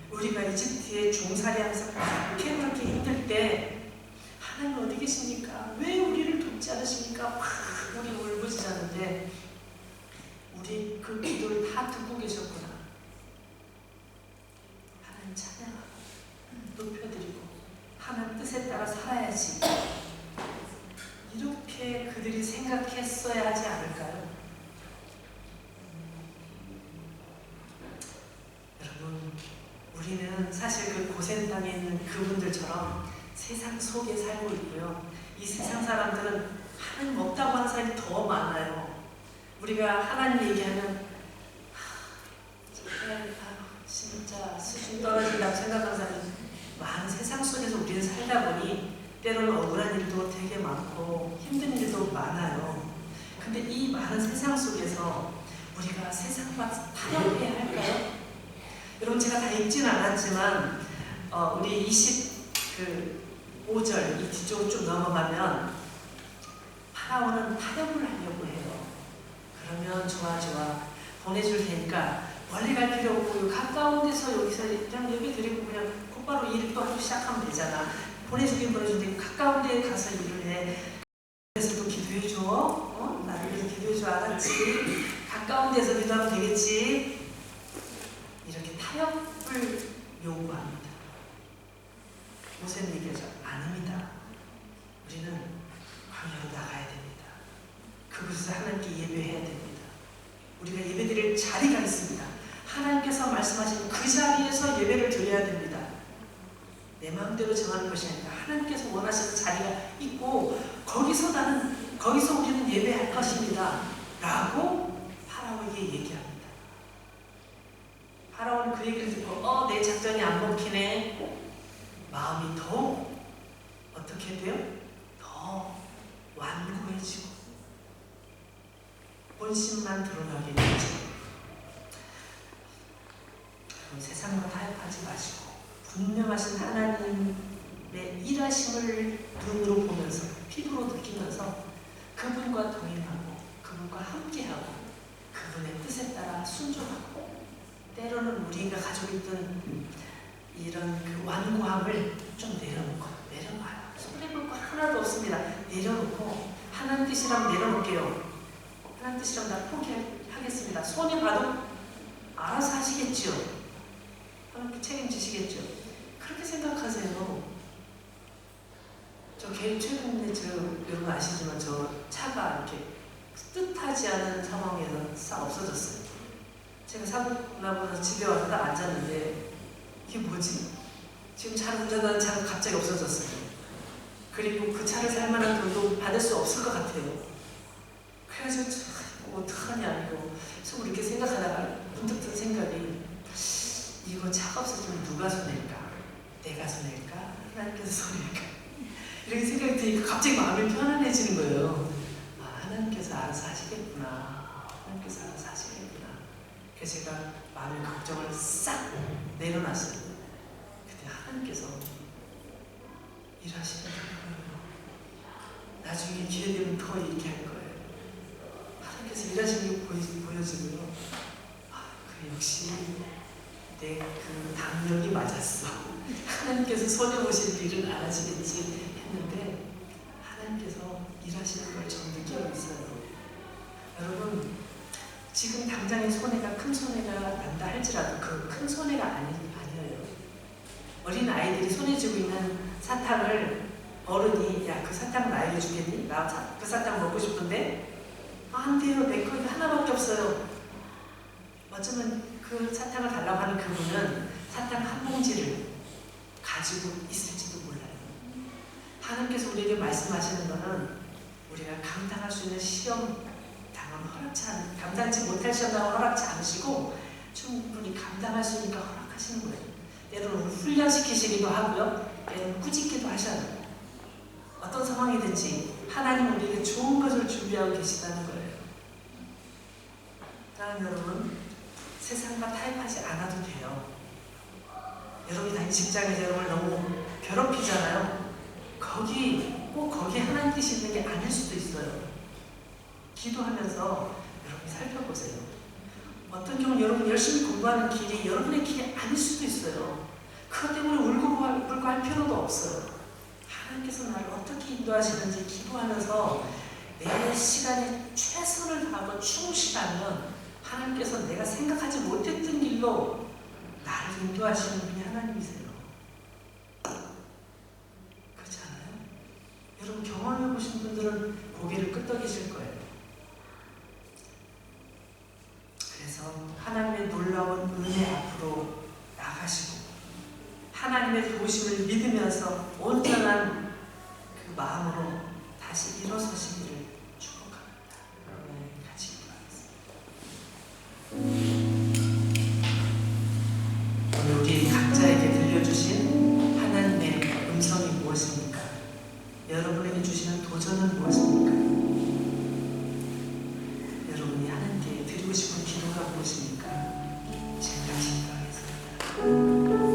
우리가 이집트의 종살이하면서 그렇게 힘들 때 하나님 어디 계십니까? 왜 우리를 돕지 않으십니까? 막 우리 울부짖었는데 우리 그 기도를 다 듣고 계셨구나. 하나님 찬양하고 높여드리고 하나님 뜻에 따라 살아야지. 이렇게 그들이 생각했어야 하지 않을까요? 여러분, 우리는 사실 그 고센 땅에 있는 그분들처럼 세상 속에 살고 있고요. 이 세상 사람들은 하나님 없다고 하는 사람이 더 많아요. 우리가 하나님 얘기하면 진짜 수준 떨어진다고 생각하는 사람이 많은 세상 속에서 우리는 살다 보니 때로는 억울한 일도 되게 많고 힘든 일도 많아요. 근데 이 많은 세상 속에서 우리가 세상과 타협해야 할까요? 여러분, 제가 다 읽지는 않았지만 우리 25절 이 뒤쪽으로 쭉 넘어가면 파라오는 타협을 하려고 해요. 그러면 좋아 보내줄 테니까 멀리 갈 필요 없고 가까운 데서 여기서 그냥 예배 드리고 그냥 곧바로 일도 하고 시작하면 되잖아. 보내주긴 보내주는데 가까운 데 가서 일을 해. 그래서도 기도해줘. 나를 위해서 기도해줘. 알았지? 가까운 데서 기도하면 되겠지? 이렇게 타협을 요구합니다. 모세는 얘기하죠. 아닙니다. 우리는 광야로 나가야 됩니다. 그곳에서 하나님께 예배해야 됩니다. 우리가 예배드릴 자리가 있습니다. 하나님께서 말씀하신 그 자리에서 예배를 드려야 됩니다. 내 마음대로 정하는 것이 아니라 하나님께서 원하시는 자리가 있고 거기서 우리는 예배할 것입니다. 라고 파라오에게 얘기합니다. 파라오는 그 얘기를 듣고 내 작전이 안 먹히네. 마음이 더욱 어떻게 돼요? 더 완고해지고 본심만 드러나게 되죠. 세상과 타협하지 마시고 분명하신 하나님의 일하심을 눈으로 보면서 피부로 느끼면서 그분과 동행하고 그분과 함께하고 그분의 뜻에 따라 순종하고 때로는 우리가 가지고 있던 이런 그 완고함을 좀 내려놔요. 손해볼 거 하나도 없습니다. 내려놓고 하나님 뜻이라면 내려놓을게요. 하나님 뜻이라면 나 포기하겠습니다. 손해봐도 알아서 하시겠죠. 하나님께 책임지시겠죠. 그렇게 생각하세요. 저 최근에 여러분 아시지만 저 차가 이렇게 뜻하지 않은 상황에서 싹 없어졌어요. 제가 사고 나고 나서 집에 와서 딱 앉았는데 이게 뭐지? 지금 차를 운전하는 차가 갑자기 없어졌어요. 그리고 그 차를 살 만한 돈도 받을 수 없을 것 같아요. 그래서 어떡하냐 이거 갑자기 마음이 편안해지는 거예요. 아, 하나님께서 알아서 하시겠구나. 하나님께서 알아서 하시겠구나. 그래서 제가 마음의 걱정을 싹 내려놨어요. 근데 하나님께서 일하시는 거예요. 나중에 기회 되면 더 얘기할 거예요. 하나님께서 일하시는 게 보여지고요. 아, 그래, 역시 내 그 당력이 맞았어. 하나님께서 손해 보실 일은 안 하시겠지 했는데 하나님께서 일하시는 걸 전 느끼고 있어요. 여러분, 지금 당장의 손해가 큰 손해가 난다 할지라도 그 큰 손해가 아니에요. 어린 아이들이 손에 쥐고 있는 사탕을 어른이 야, 그 사탕 나에게 주겠니? 나 그 사탕 먹고 싶은데 안 돼요. 내 거 하나밖에 없어요. 어쩌면 그 사탕을 달라고 하는 그분은 사탕 한 봉지를 가지고 있을지도 몰라요. 하나님께서 우리에게 말씀하시는 것은 우리가 감당할 수 있는 시험 감당치 못할 시험 당을 허락지 않으시고 충분히 감당할 수 있으니까 허락하시는 거예요. 때로는 훈련시키시기도 하고요. 때로는 꾸짖기도 하셔요. 어떤 상황이든지 하나님 우리에게 좋은 것을 준비하고 계시다는 거예요. 사랑하는 여러분, 세상과 타협하지 않아도 돼요. 여러분이 다니는 직장에서 여러분을 너무 괴롭히잖아요. 꼭 거기 하나님 뜻이 있는 게 아닐 수도 있어요. 기도하면서 여러분이 살펴보세요. 어떤 경우 여러분 열심히 공부하는 길이 여러분의 길이 아닐 수도 있어요. 그것 때문에 울고 할 필요도 없어요. 하나님께서 나를 어떻게 인도하시는지 기도하면서 내 시간에 최선을 다하고 충실하면 하나님께서 내가 생각하지 못했던 길로 나를 인도하시는 분이 하나님이세요. 그렇지 않아요? 여러분 경험해보신 분들은 고개를 끄덕이실 거예요. 그래서 하나님의 놀라운 은혜 앞으로 나가시고 하나님의 도우심을 믿으면서 온전한 그 마음으로 다시 일어서시기를 축복합니다. 같이 기도하겠습니다. 오늘 우리 각자에게 들려주신 하나님의 음성이 무엇입니까? 여러분에게 주시는 도전은 무엇입니까? 여러분이 하나님께 드리고 싶은 기도가 무엇입니까? 지금 같이 기도하겠습니다.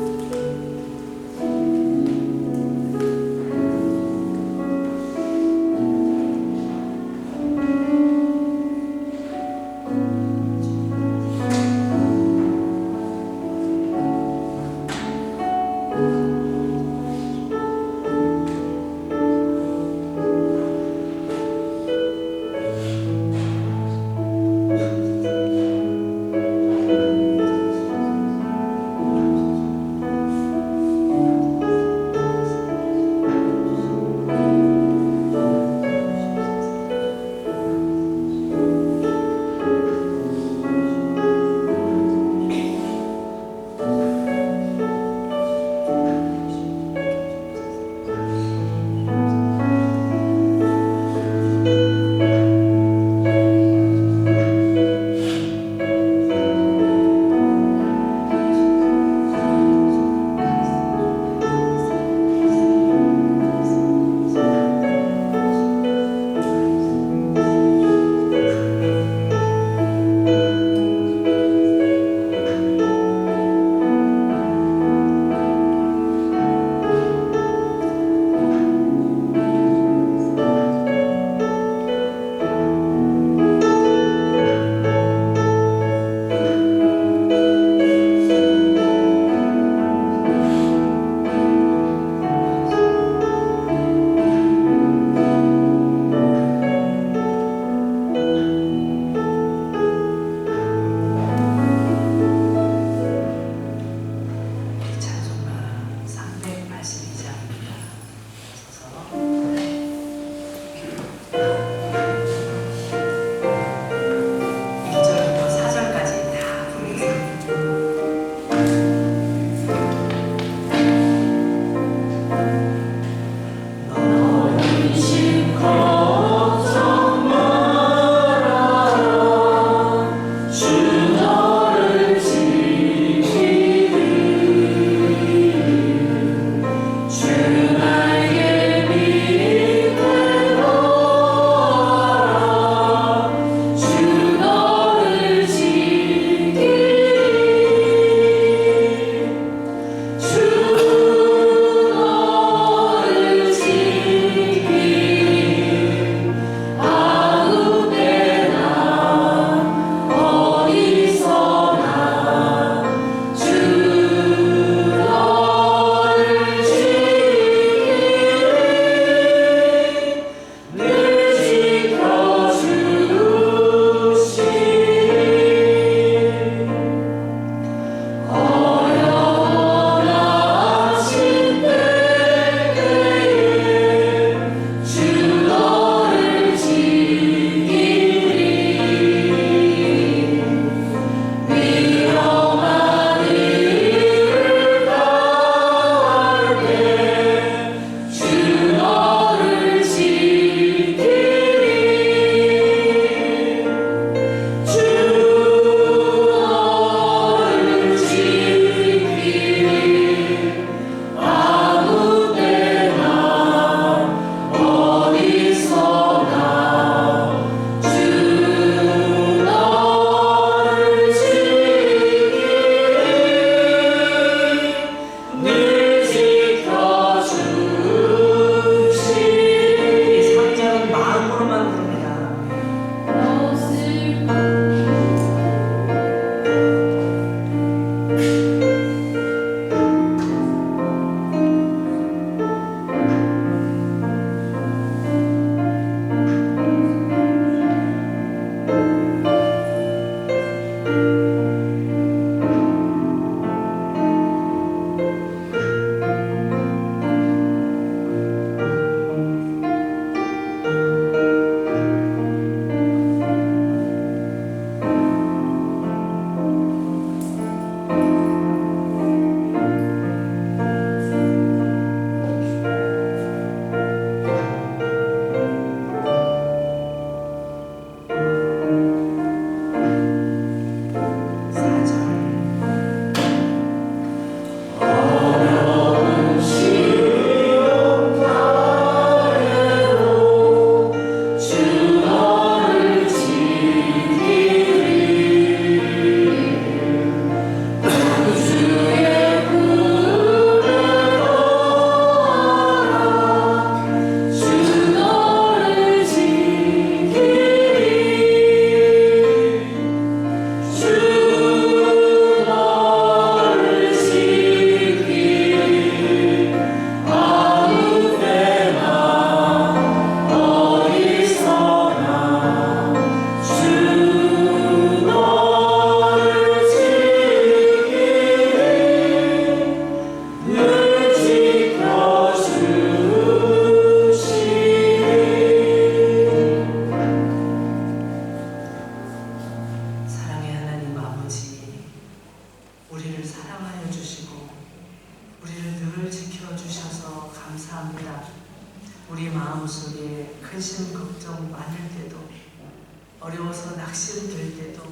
어려워서 낙심될 때도,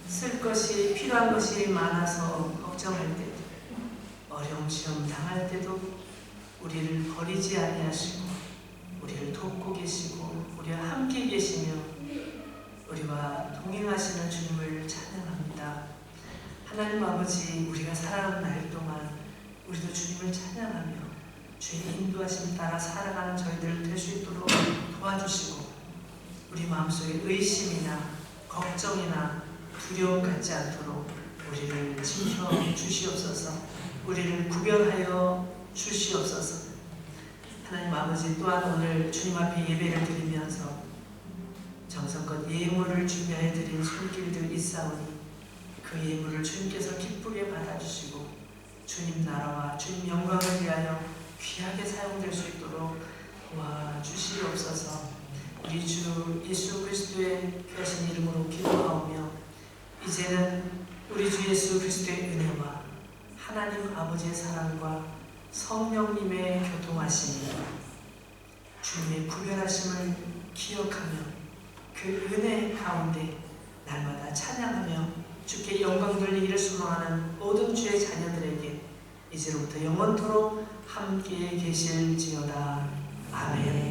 쓸 것이 필요한 것이 많아서 걱정할 때도, 어려움 시험 당할 때도 우리를 버리지 아니하시고 우리를 돕고 계시고 우리와 함께 계시며 우리와 동행하시는 주님을 찬양합니다. 하나님 아버지, 우리가 살아가는 날 동안 우리도 주님을 찬양하며 주의 인도하심 따라 살아가는 저희들 될 수 있도록 도와주시고, 우리 마음속에 의심이나 걱정이나 두려움 갖지 않도록 우리를 지켜 주시옵소서. 우리를 구별하여 주시옵소서. 하나님 아버지, 또한 오늘 주님 앞에 예배를 드리면서 정성껏 예물을 준비해 드린 손길들 있사오니 그 예물을 주님께서 기쁘게 받아주시고 주님 나라와 주님 영광을 위하여 귀하게 사용될 수 있도록 도와주시옵소서. 우리 주 예수 그리스도의 귀하신 이름으로 기도하오며, 이제는 우리 주 예수 그리스도의 은혜와 하나님 아버지의 사랑과 성령님의 교통하심이, 주님의 구별하심을 기억하며 그 은혜 가운데 날마다 찬양하며 주께 영광 돌리기를 소망하는 모든 주의 자녀들에게 이제로부터 영원토록 함께 계실지어다. 아멘.